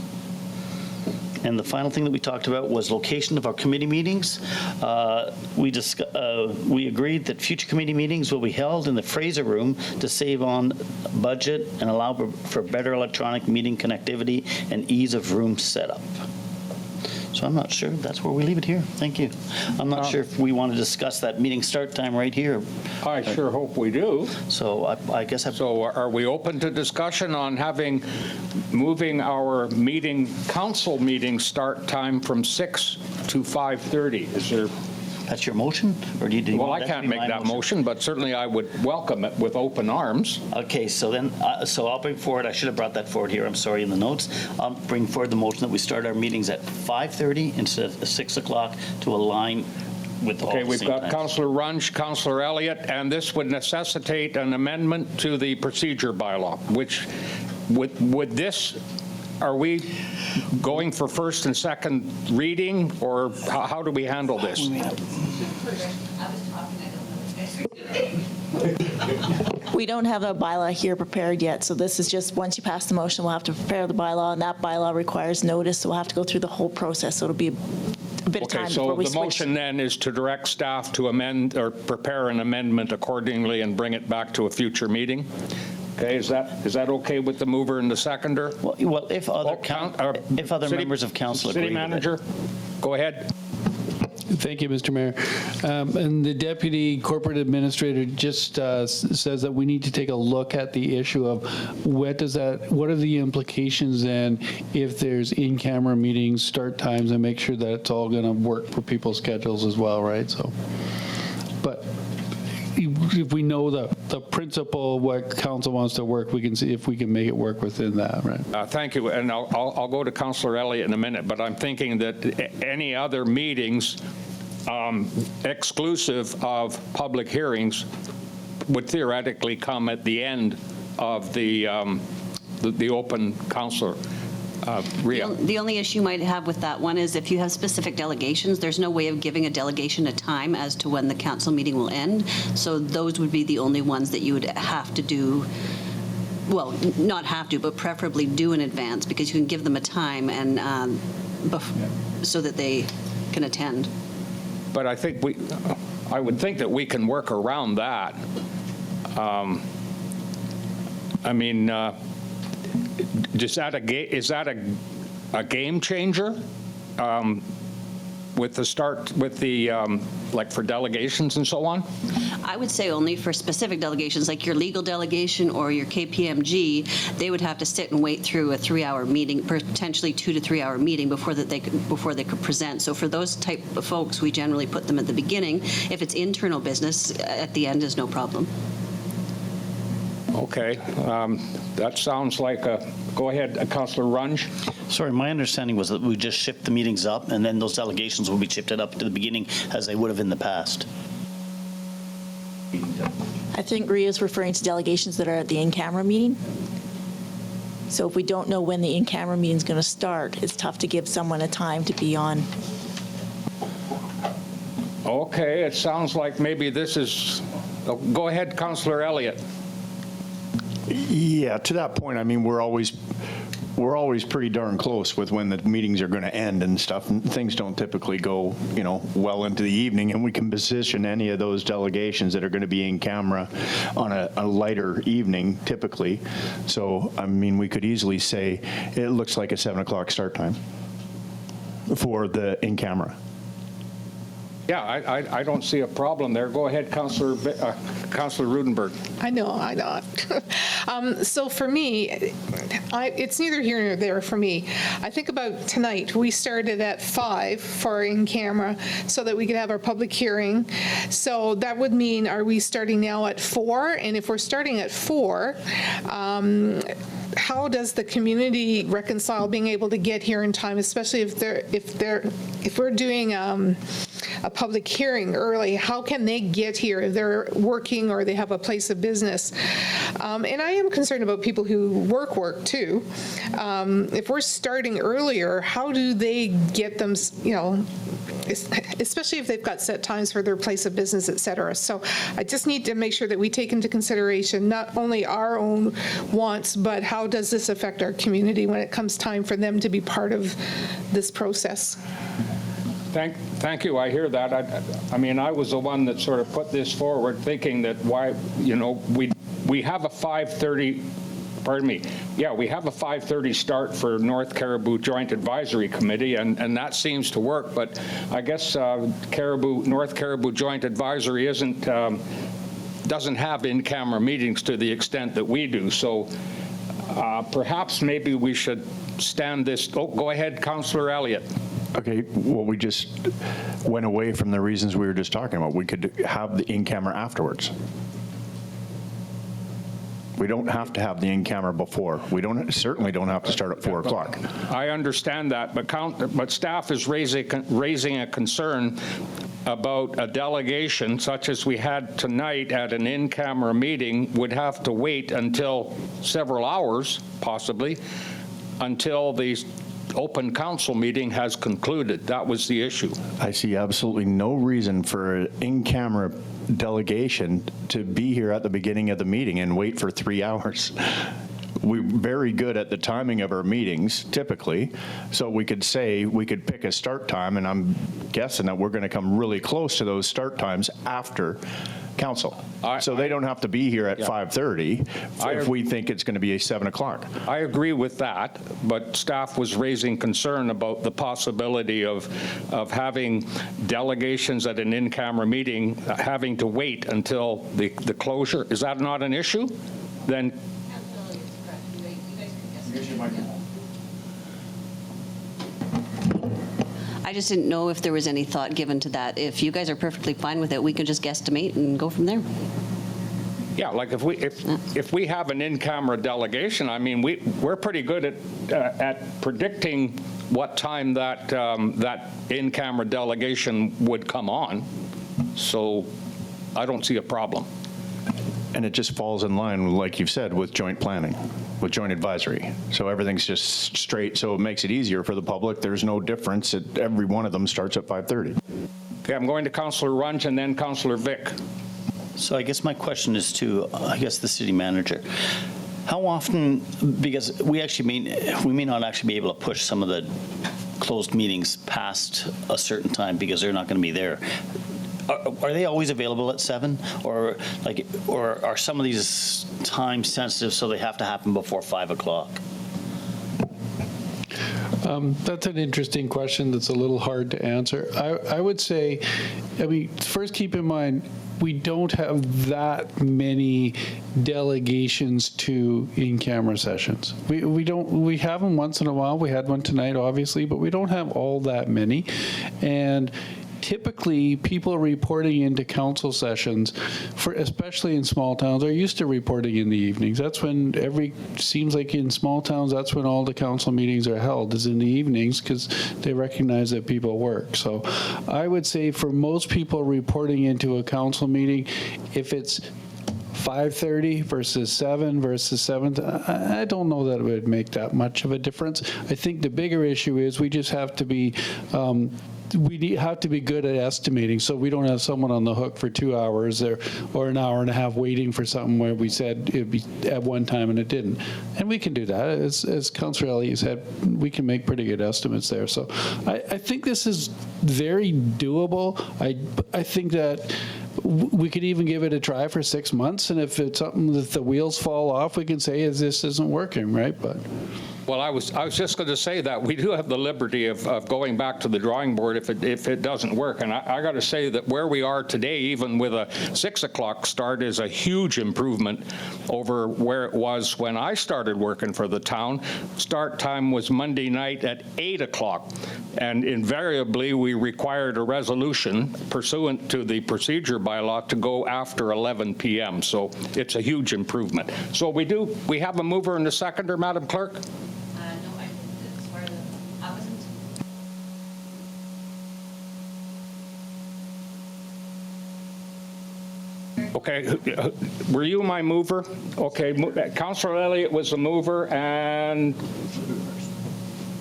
And the final thing that we talked about was location of our committee meetings. We agreed that future committee meetings will be held in the Fraser Room to save on budget and allow for better electronic meeting connectivity and ease of room setup. So I'm not sure. That's where we leave it here. Thank you. I'm not sure if we want to discuss that meeting start time right here. I sure hope we do. So I guess So are we open to discussion on moving our council meeting start time from 6 to 5:30? Is there? that's your motion? Or do you Well, want I that to can't be make my that motion, but certainly I would welcome it with open arms. Okay, so then, so I'll bring forward, I should have brought that forward here, I'm sorry, in the notes. I'll bring forward the motion that we start our meetings at 5:30 instead of 6 o'clock to align with all Okay, the we've same got times. Councillor Runge, Councillor Elliott, and this would necessitate an amendment to the procedure bylaw, which would this, are we going for first and second reading, or how do we handle this? We don't have a bylaw here prepared yet, so this is just, once you pass the motion, we'll have to prepare the bylaw, and that bylaw requires notice, so we'll have to go through the whole process, so it'll be a bit of Okay, time so before we the switch. motion then is to direct staff to amend or prepare an amendment accordingly and bring it back to a future meeting? Okay, is that okay with the mover and the seconder? Well, if other, City- members of council agree City with it. manager, go ahead. Thank you, Mr. Mayor. And the deputy corporate administrator just says that we need to take a look at the issue of what are the implications then if there's in-camera meetings, start times, and make sure that it's all going to work for people's schedules as well, right? So, but if we know the principle, what council wants to work, we can see if we can make it work within that, right? Thank you, and I'll go to Councillor Elliott in a minute, but I'm thinking that any other meetings exclusive of public hearings would theoretically come at the end of the open council. Rhea. The only issue you might have with that one is if you have specific delegations, there's no way of giving a delegation a time as to when the council meeting will end. So those would be the only ones that you would have to do, well, not have to, but preferably do in advance, because you can give them a time and so that they can attend. But I think I would think that we can work around that. I mean, is that a game changer with the like for delegations and so on? I would say only for specific delegations, like your legal delegation or your KPMG, they would have to sit and wait through a 3-hour meeting, potentially 2 to 3 hour meeting before they could present. So for those type of folks, we generally put them at the beginning. If it's internal business, at the end is no problem. Okay, that sounds like go ahead, Councillor Runge. Sorry, my understanding was that we just shift the meetings up, and then those delegations will be shifted up to the beginning as they would have in the past. I think Rhea's referring to delegations that are at the in-camera meeting. So if we don't know when the in-camera meeting is going to start, it's tough to give someone a time to be on. Okay, it sounds like maybe this is, go ahead, Councillor Elliott. Yeah, to that point, I mean, we're always pretty darn close with when the meetings are going to end and stuff. And things don't typically go, well into the evening, and we can position any of those delegations that are going to be in camera on a lighter evening, typically. So, I mean, we could easily say it looks like a 7 o'clock start time for the in camera. Yeah, I don't see a problem there. Go ahead, Councillor Rudenberg. I know. So for me, it's neither here nor there for me. I think about tonight. We started at 5 for in-camera so that we could have our public hearing. So that would mean, are we starting now at 4? And if we're starting at 4, how does the community reconcile being able to get here in time, especially if we're doing a public hearing early? How can they get here if they're working or they have a place of business? And I am concerned about people who work too. If we're starting earlier, how do they get them, especially if they've got set times for their place of business, et cetera. So I just need to make sure that we take into consideration not only our own wants, but how does this affect our community when it comes time for them to be part of this process? Thank you. I hear that. I mean, I was the one that sort of put this forward, thinking that we have a 5:30 pardon me. Yeah, we have a 5:30 start for North Caribou Joint Advisory Committee, and that seems to work, but I guess North Caribou Joint Advisory doesn't have in-camera meetings to the extent that we do, so perhaps maybe we should stand this. Oh, go ahead, Councillor Elliott. Okay, well, we just went away from the reasons we were just talking about. We could have the in-camera afterwards. We don't have to have the in-camera before. We certainly don't have to start at 4 o'clock. I understand that, but staff is raising a concern about a delegation such as we had tonight at an in-camera meeting would have to wait until several hours, possibly, until the open council meeting has concluded. That was the issue. I see absolutely no reason for an in-camera delegation to be here at the beginning of the meeting and wait for 3 hours. We're very good at the timing of our meetings, typically, so we could pick a start time, and I'm guessing that we're going to come really close to those start times after council. So they don't have to be here at 5:30 if we think it's going to be 7 o'clock. I agree with that, but staff was raising concern about the possibility of having delegations at an in-camera meeting having to wait until the closure. Is that not an issue? Then I just didn't know if there was any thought given to that. If you guys are perfectly fine with it, we could just guesstimate and go from there. yeah, like if we have an in-camera delegation, I mean, we're pretty good at predicting what time that in-camera delegation would come on. So I don't see a problem. And it just falls in line, like you've said, with joint planning, with joint advisory. So everything's just straight, so it makes it easier for the public. There's no difference. Every one of them starts at 5:30. Okay, I'm going to Councillor Runge and then Councillor Vic. So I guess my question is to, the city manager. How often, because we may not actually be able to push some of the closed meetings past a certain time because they're not going to be there. Are they always available at 7, or are some of these time sensitive so they have to happen before 5 o'clock? That's an interesting question that's a little hard to answer. I would say, first keep in mind, we don't have that many delegations to in-camera sessions. We have them once in a while. We had one tonight, obviously, but we don't have all that many. And typically, people reporting into council sessions, especially in small towns, are used to reporting in the evenings. That's when seems like in small towns, that's when all the council meetings are held, is in the evenings, because they recognize that people work. So I would say for most people reporting into a council meeting, if it's 5:30 versus 7 versus 7, I don't know that it would make that much of a difference. I think the bigger issue is we just have to be have to be good at estimating, so we don't have someone on the hook for 2 hours or an hour and a half waiting for something where we said it'd be at one time and it didn't. And we can do that. As Councillor Elliott said, we can make pretty good estimates there. So I think this is very doable. I think that we could even give it a try for 6 months, and if it's something that the wheels fall off, we can say, this isn't working, right? But Well, I was just going to say that we do have the liberty of going back to the drawing board if it doesn't work. And I got to say that where we are today, even with a 6 o'clock start, is a huge improvement over where it was when I started working for the town. Start time was Monday night at 8 o'clock. And invariably, we required a resolution pursuant to the procedure bylaw to go after 11 p.m. So it's a huge improvement. So we have a mover and a seconder, Madam Clerk? Okay, were you my mover? Okay, Councillor Elliott was the mover, and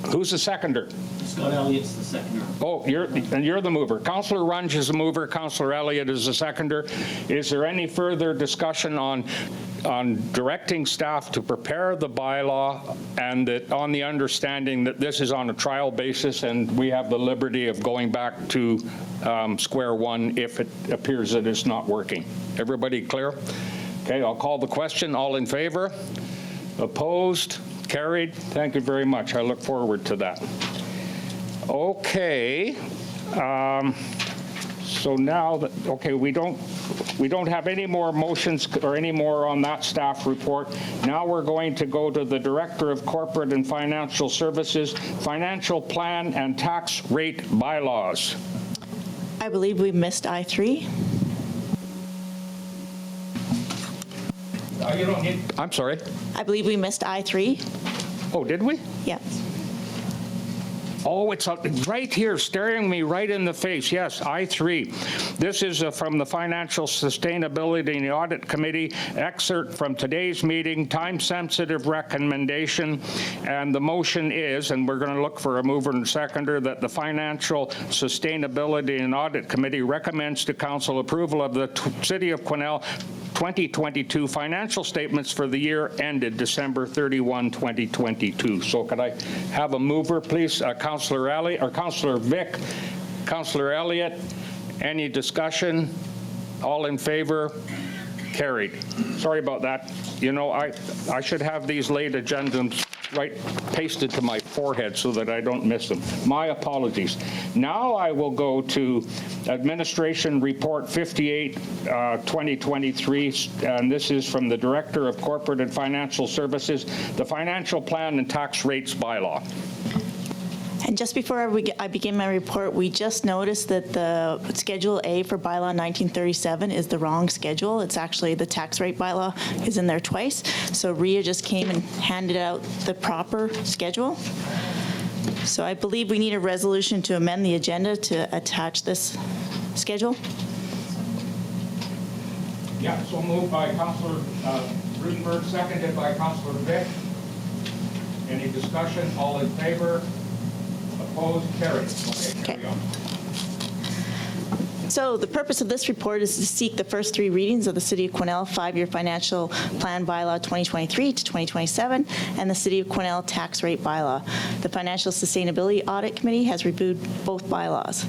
who's the seconder? Scott Elliott's the seconder. Oh, you're the mover. Councillor Runge is the mover. Councillor Elliott is the seconder. Is there any further discussion on directing staff to prepare the bylaw, and that on the understanding that this is on a trial basis and we have the liberty of going back to square one if it appears that it's not working? Everybody clear? Okay, I'll call the question. All in favor? Opposed? Carried. Thank you very much. I look forward to that. Okay. So now that, okay, we don't have any more motions or any more on that staff report. Now we're going to go to the Director of Corporate and Financial Services, Financial Plan and Tax Rate Bylaws. I believe we missed I3. You don't need, I'm sorry. I believe we missed I3. Oh, did we? Yeah. Oh, it's right here, staring me right in the face. Yes, I3. This is from the Financial Sustainability and Audit Committee, excerpt from today's meeting, time-sensitive recommendation. And the motion is, and we're going to look for a mover and seconder, that the Financial Sustainability and Audit Committee recommends to Council approval of the City of Quesnel 2022 financial statements for the year ended December 31, 2022. So could I have a mover, please? Councillor Elliott, or Councillor Vic, Councillor Elliott. Any discussion? All in favor? Carried. Sorry about that. You know, I should have these late agendas right pasted to my forehead so that I don't miss them. My apologies. Now I will go to Administration Report 58, 2023, and this is from the Director of Corporate and Financial Services, the Financial Plan and Tax Rates Bylaw. And just before I begin my report, we just noticed that the Schedule A for Bylaw 1937 is the wrong schedule. It's actually the tax rate bylaw is in there twice. So RIA just came and handed out the proper schedule. So I believe we need a resolution to amend the agenda to attach this schedule. Yeah, so moved by Councillor Rutenberg, seconded by Councillor Vic. Any discussion? All in favor? Opposed? Carried. Okay, carry on. So the purpose of this report is to seek the first three readings of the City of Quesnel 5-year financial plan bylaw 2023 to 2027 and the City of Quesnel tax rate bylaw. The Financial Sustainability Audit Committee has reviewed both bylaws.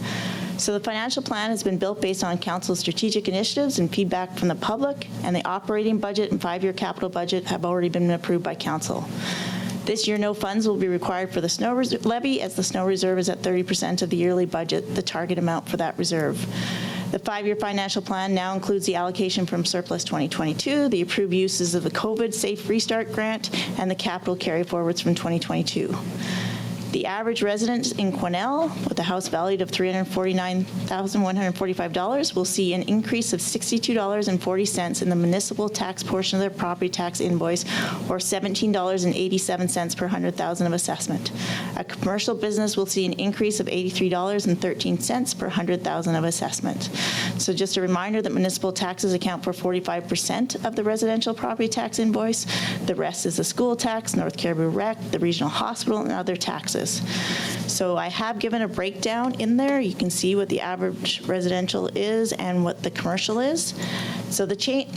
So the financial plan has been built based on Council's strategic initiatives and feedback from the public, and the operating budget and 5-year capital budget have already been approved by Council. This year, no funds will be required for the snow levy, as the snow reserve is at 30% of the yearly budget, the target amount for that reserve. The 5-year financial plan now includes the allocation from surplus 2022, the approved uses of the COVID Safe Restart Grant, and the capital carry-forwards from 2022. The average resident in Quesnel, with a house valued of $349,145, will see an increase of $62.40 in the municipal tax portion of their property tax invoice, or $17.87 per 100,000 of assessment. A commercial business will see an increase of $83.13 per 100,000 of assessment. So just a reminder that municipal taxes account for 45% of the residential property tax invoice. The rest is the school tax, North Caribou Rec, the regional hospital, and other taxes. So I have given a breakdown in there. You can see what the average residential is and what the commercial is. So the change,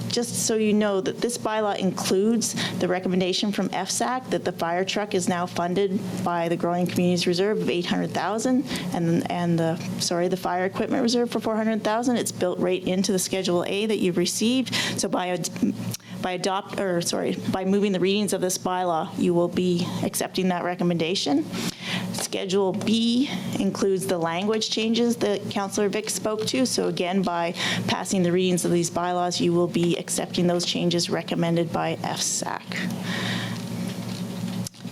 just so you know, that this bylaw includes the recommendation from FSAC that the fire truck is now funded by the Growing Communities Reserve of $800,000 and the fire equipment reserve for $400,000. It's built right into the Schedule A that you've received. So by moving the readings of this bylaw, you will be accepting that recommendation. Schedule B includes the language changes that Councillor Vic spoke to. So again, by passing the readings of these bylaws, you will be accepting those changes recommended by FSAC.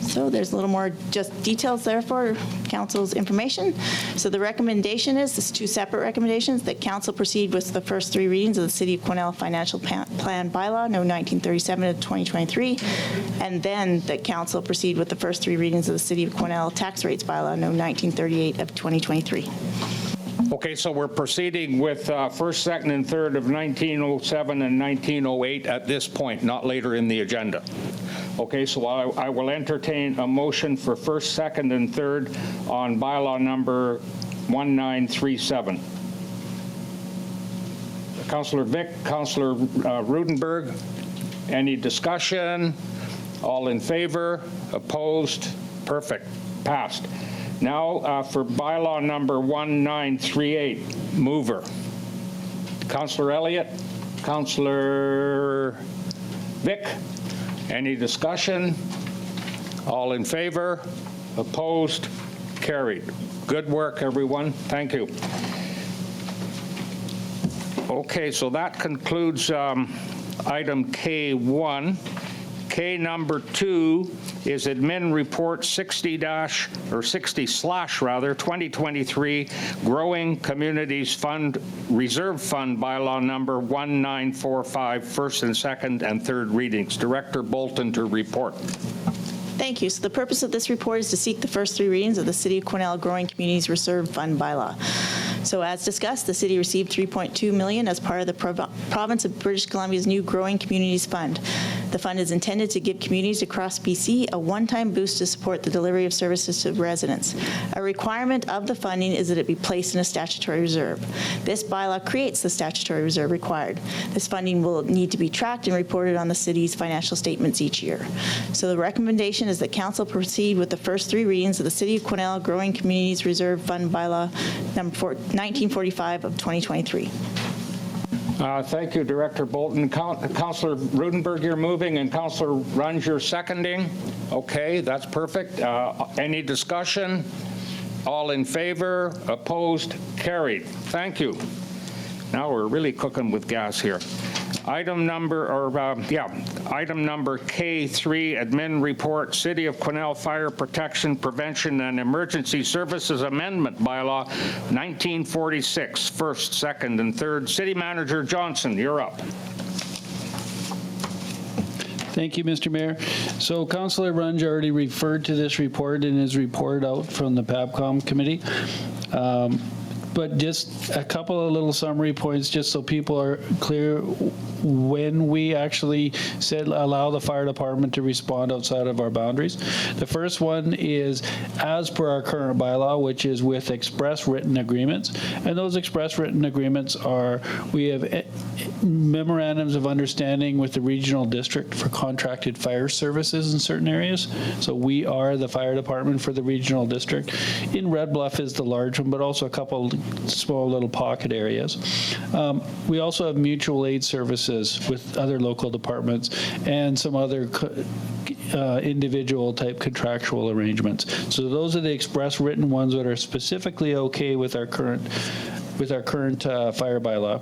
So there's a little more just details there for Council's information. So the recommendation is, there's two separate recommendations, that Council proceed with the first three readings of the City of Quesnel Financial Plan Bylaw, No. 1937 of 2023, and then that Council proceed with the first three readings of the City of Quesnel Tax Rates Bylaw, No. 1938 of 2023. Okay, so we're proceeding with first, second, and third of 1907 and 1908 at this point, not later in the agenda. Okay, so I will entertain a motion for first, second, and third on bylaw number 1937. Councillor Vic, Councillor Rutenberg, any discussion? All in favor? Opposed? Perfect. Passed. Now for bylaw number 1938, mover. Councillor Elliott, Councillor Vic, Any discussion? All in favor? Opposed? Carried. Good work, everyone. Thank you. Okay, so that concludes item K1. K number 2 is admin report 60/2023 Growing Communities Fund Reserve Fund bylaw number 1945, first and second and third readings. Director Bolton to report. Thank you. So the purpose of this report is to seek the first 3 readings of the City of Quesnel Growing Communities Reserve Fund bylaw. So as discussed, the city received $3.2 million as part of the province of British Columbia's new Growing Communities Fund. The fund is intended to give communities across BC a one-time boost to support the delivery of services to residents. A requirement of the funding is that it be placed in a statutory reserve. This bylaw creates the statutory reserve required. This funding will need to be tracked and reported on the city's financial statements each year. So the recommendation is that council proceed with the first 3 readings of the City of Quesnel Growing Communities Reserve Fund bylaw number 1945 of 2023. Thank you, Director Bolton. Councillor Rudenberg, you're moving, and Councillor Runge, you're seconding. Okay, that's perfect. Any discussion? All in favor? Opposed? Carried. Thank you. Now we're really cooking with gas here. Item number K3, admin report, City of Quesnel Fire Protection, Prevention and Emergency Services Amendment Bylaw 1946, first, second, and third. City Manager Johnson, you're up. Thank you, Mr. Mayor. So Councillor Runge already referred to this report in his report out from the PABCOM committee. But just a couple of little summary points, just so people are clear when we actually said allow the fire department to respond outside of our boundaries. The first one is as per our current bylaw, which is with express written agreements. And those express written agreements are, we have memorandums of understanding with the regional district for contracted fire services in certain areas. So we are the fire department for the regional district. In Red Bluff is the large one, but also a couple small little pocket areas. We also have mutual aid services with other local departments and some other individual type contractual arrangements. So those are the express written ones that are specifically okay with our current fire bylaw.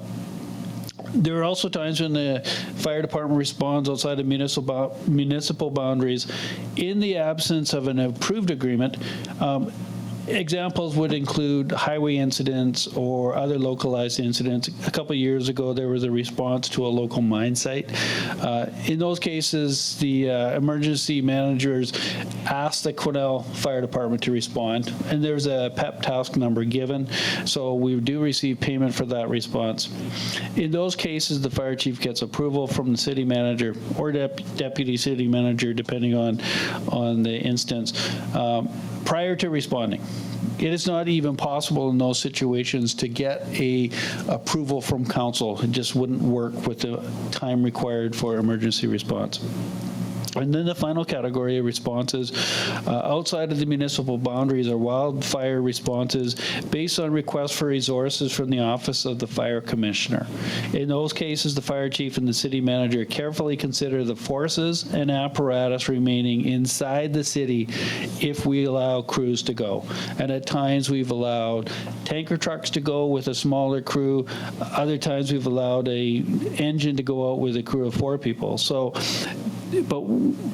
There are also times when the fire department responds outside of municipal boundaries in the absence of an approved agreement. Examples would include highway incidents or other localized incidents. A couple of years ago, there was a response to a local mine site. In those cases, the emergency managers asked the Quesnel Fire Department to respond, and there's a PEP task number given, so we do receive payment for that response. In those cases, the fire chief gets approval from the city manager or deputy city manager, depending on the instance, prior to responding. It is not even possible in those situations to get a approval from council. It just wouldn't work with the time required for emergency response. And then the final category of responses outside of the municipal boundaries are wildfire responses based on requests for resources from the Office of the Fire Commissioner. In those cases, the fire chief and the city manager carefully consider the forces and apparatus remaining inside the city if we allow crews to go. And at times we've allowed tanker trucks to go with a smaller crew. Other times we've allowed an engine to go out with a crew of 4 people. But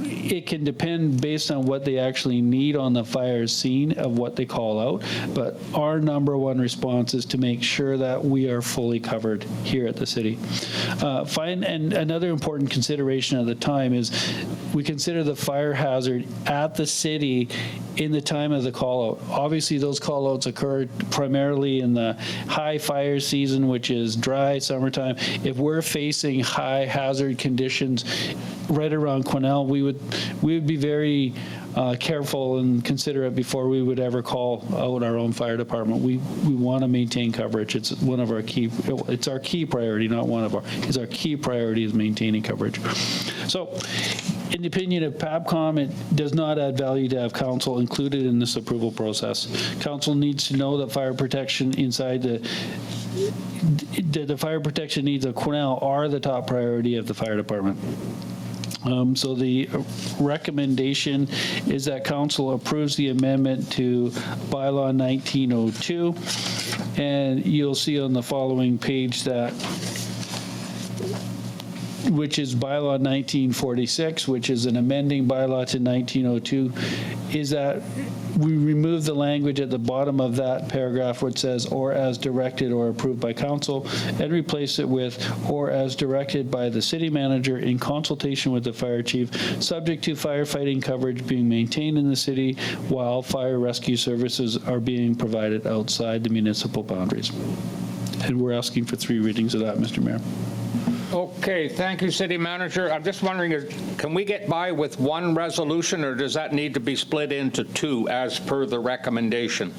it can depend based on what they actually need on the fire scene of what they call out. But our number one response is to make sure that we are fully covered here at the city. And another important consideration at the time is we consider the fire hazard at the city in the time of the call out. Obviously, those call outs occur primarily in the high fire season, which is dry summertime. If we're facing high hazard conditions right around Quesnel, we would be very careful and considerate before we would ever call out our own fire department. We want to maintain coverage. It's one of our key. It's our key priority, not one of our. It's our key priority is maintaining coverage. So, in the opinion of PABCOM, it does not add value to have council included in this approval process. Council needs to know that fire protection inside the fire protection needs of Quesnel are the top priority of the fire department. So the recommendation is that council approves the amendment to Bylaw 1902. And you'll see on the following page that, which is Bylaw 1946, which is an amending bylaw to 1902, is that we remove the language at the bottom of that paragraph where it says, or as directed or approved by council, and replace it with, or as directed by the city manager in consultation with the fire chief, subject to firefighting coverage being maintained in the city while fire rescue services are being provided outside the municipal boundaries. And we're asking for 3 readings of that, Mr. Mayor. Okay, thank you, City Manager. I'm just wondering, can we get by with one resolution, or does that need to be split into 2 as per the recommendation?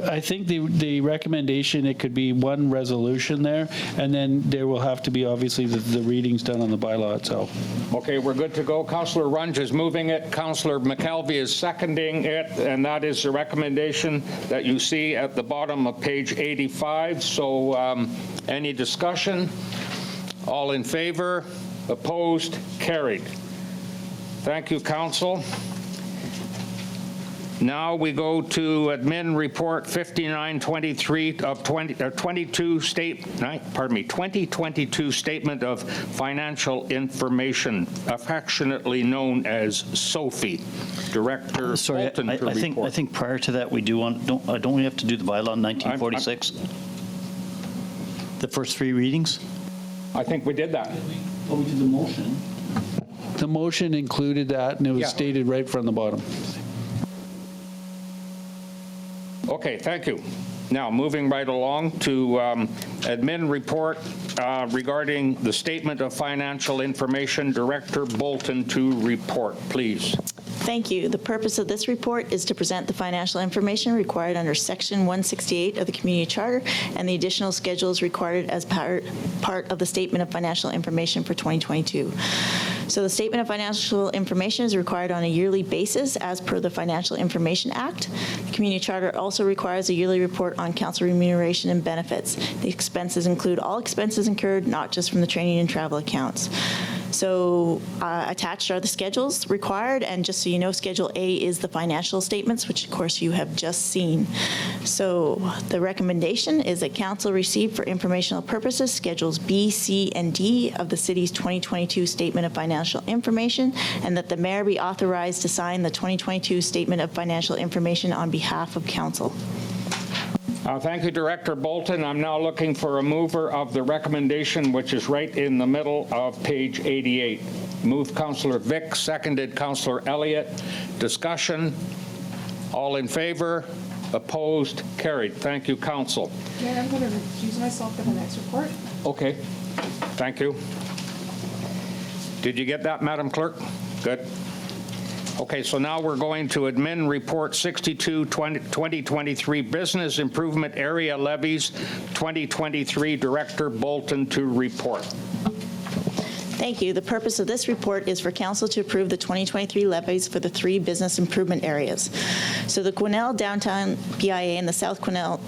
I think the recommendation, it could be one resolution there, and then there will have to be obviously the readings done on the bylaw itself. Okay, we're good to go. Councillor Runge is moving it. Councillor McKelvey is seconding it, and that is the recommendation that you see at the bottom of page 85. So any discussion? All in favor? Opposed? Carried. Thank you, Council. Now we go to Admin Report 5923 of 2022 Statement of Financial Information, affectionately known as SOFI. Director Sorry, Bolton to report. I think prior to that, we do want, don't we have to do the bylaw in 1946? The first 3 readings? I think we did that. Oh, we did the motion. The motion included that, and it was Yeah. stated right from the bottom. Okay, thank you. Now, moving right along to Admin Report regarding the Statement of Financial Information. Director Bolton to report, please. Thank you. The purpose of this report is to present the financial information required under Section 168 of the Community Charter and the additional schedules required as part of the Statement of Financial Information for 2022. So the Statement of Financial Information is required on a yearly basis as per the Financial Information Act. The Community Charter also requires a yearly report on council remuneration and benefits. The expenses include all expenses incurred, not just from the training and travel accounts. So attached are the schedules required, and just so you know, Schedule A is the financial statements, which of course you have just seen. So the recommendation is that council receive for informational purposes Schedules B, C, and D of the city's 2022 Statement of Financial Information, and that the mayor be authorized to sign the 2022 Statement of Financial Information on behalf of council. Thank you, Director Bolton. I'm now looking for a mover of the recommendation, which is right in the middle of page 88. Moved Councillor Vick, seconded Councillor Elliott. Discussion? All in favor? Opposed? Carried. Thank you, Council. Mayor, I'm going to recuse myself for the next report. Okay. Thank you. Did you get that, Madam Clerk? Good. Okay, so now we're going to Admin Report 62, 2023 Business Improvement Area Levies, 2023. Director Bolton to report. Thank you. The purpose of this report is for council to approve the 2023 levies for the 3 business improvement areas. So the Quesnel Downtown BIA and the South Quesnel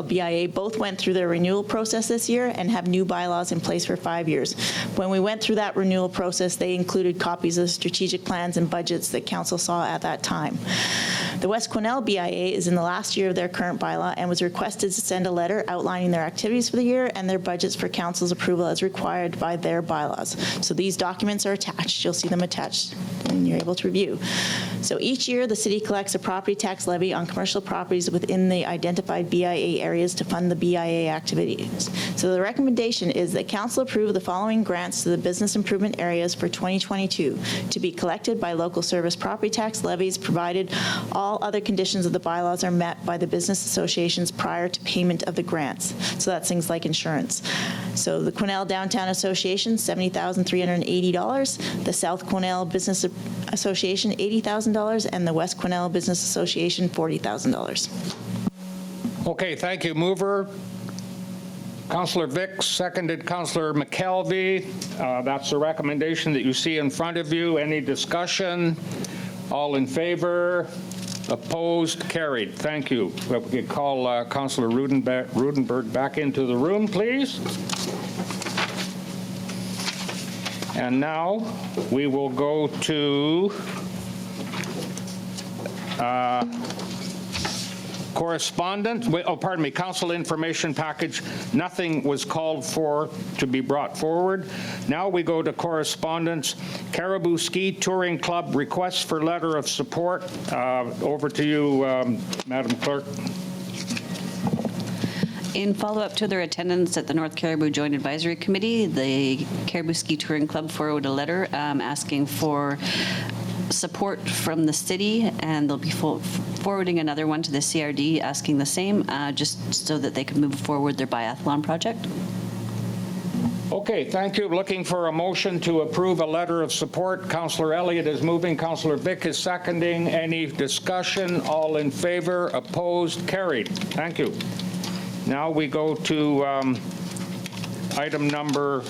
BIA both went through their renewal process this year and have new bylaws in place for 5 years. When we went through that renewal process, they included copies of strategic plans and budgets that council saw at that time. The West Quesnel BIA is in the last year of their current bylaw and was requested to send a letter outlining their activities for the year and their budgets for council's approval as required by their bylaws. So these documents are attached. You'll see them attached and you're able to review. So each year, the city collects a property tax levy on commercial properties within the identified BIA areas to fund the BIA activities. So the recommendation is that council approve the following grants to the business improvement areas for 2022 to be collected by local service property tax levies, provided all other conditions of the bylaws are met by the business associations prior to payment of the grants. So that's things like insurance. So the Quesnel Downtown Association, $70,380. The South Quesnel Business Association, $80,000. And the West Quesnel Business Association, $40,000. Okay, thank you. Mover, Councillor Vick, seconded Councillor McKelvey. That's the recommendation that you see in front of you. Any discussion? All in favor? Opposed? Carried. Thank you. We could call Councillor Rudenberg back into the room, please. And now we will go to correspondence. Pardon me, council information package. Nothing was called for to be brought forward. Now we go to correspondence. Caribou Ski Touring Club requests for letter of support. Over to you, Madam Clerk. In follow-up to their attendance at the North Caribou Joint Advisory Committee, the Caribou Ski Touring Club forwarded a letter asking for support from the city, and they'll be forwarding another one to the CRD asking the same, just so that they can move forward their biathlon project. Okay, thank you. Looking for a motion to approve a letter of support. Councillor Elliott is moving. Councillor Vick is seconding. Any discussion? All in favor? Opposed? Carried. Thank you. Now we go to item number,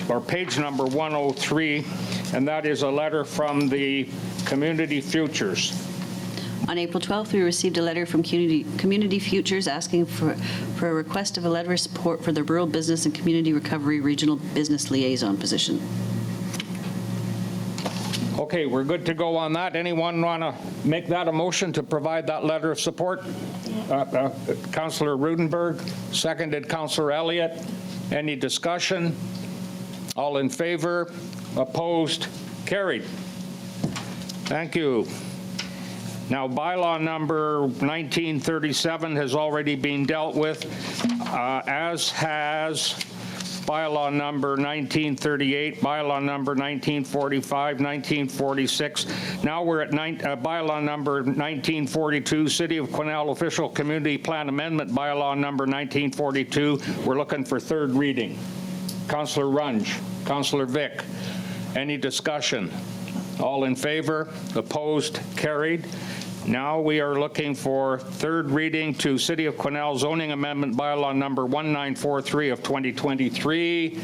or page number 103, and that is a letter from the Community Futures. On April 12th, we received a letter from Community Futures asking for a request of a letter of support for the Rural Business and Community Recovery Regional Business Liaison position. Okay, we're good to go on that. Anyone want to make that a motion to provide that letter of support? Councillor Rudenberg, seconded Councillor Elliott. Any discussion? All in favor? Opposed? Carried. Thank you. Now, bylaw number 1937 has already been dealt with, as has bylaw number 1938, bylaw number 1945, 1946. Now we're at bylaw number 1942, City of Quesnel Official Community Plan Amendment, bylaw number 1942. We're looking for third reading. Councillor Runge, Councillor Vick. Any discussion? All in favor? Opposed? Carried. Now we are looking for third reading to City of Quesnel zoning amendment bylaw number 1943 of 2023.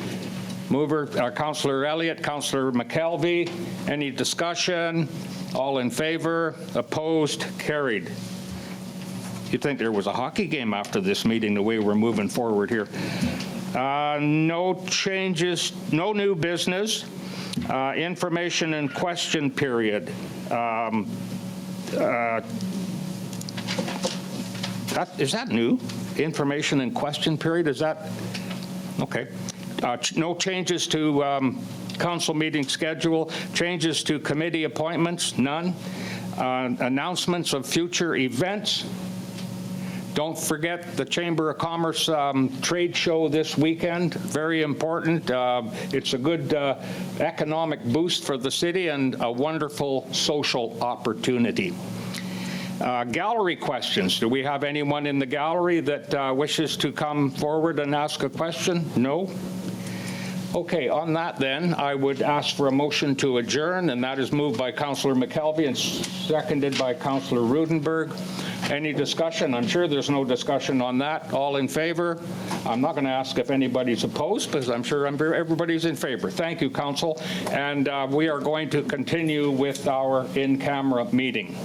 Mover, Councillor Elliott, Councillor McKelvey. Any discussion? All in favor? Opposed? Carried. You'd think there was a hockey game after this meeting, the way we're moving forward here. No changes, no new business. Information and question period. Is that new? Information and question period, is that? Okay. No changes to council meeting schedule. Changes to committee appointments, none. Announcements of future events. Don't forget the Chamber of Commerce trade show this weekend. Very important. It's a good economic boost for the city and a wonderful social opportunity. Gallery questions. Do we have anyone in the gallery that wishes to come forward and ask a question? No? Okay, on that then, I would ask for a motion to adjourn, and that is moved by Councillor McKelvey and seconded by Councillor Rudenberg. Any discussion? I'm sure there's no discussion on that. All in favor? I'm not going to ask if anybody's opposed, because I'm sure everybody's in favor. Thank you, Council. And we are going to continue with our in-camera meeting.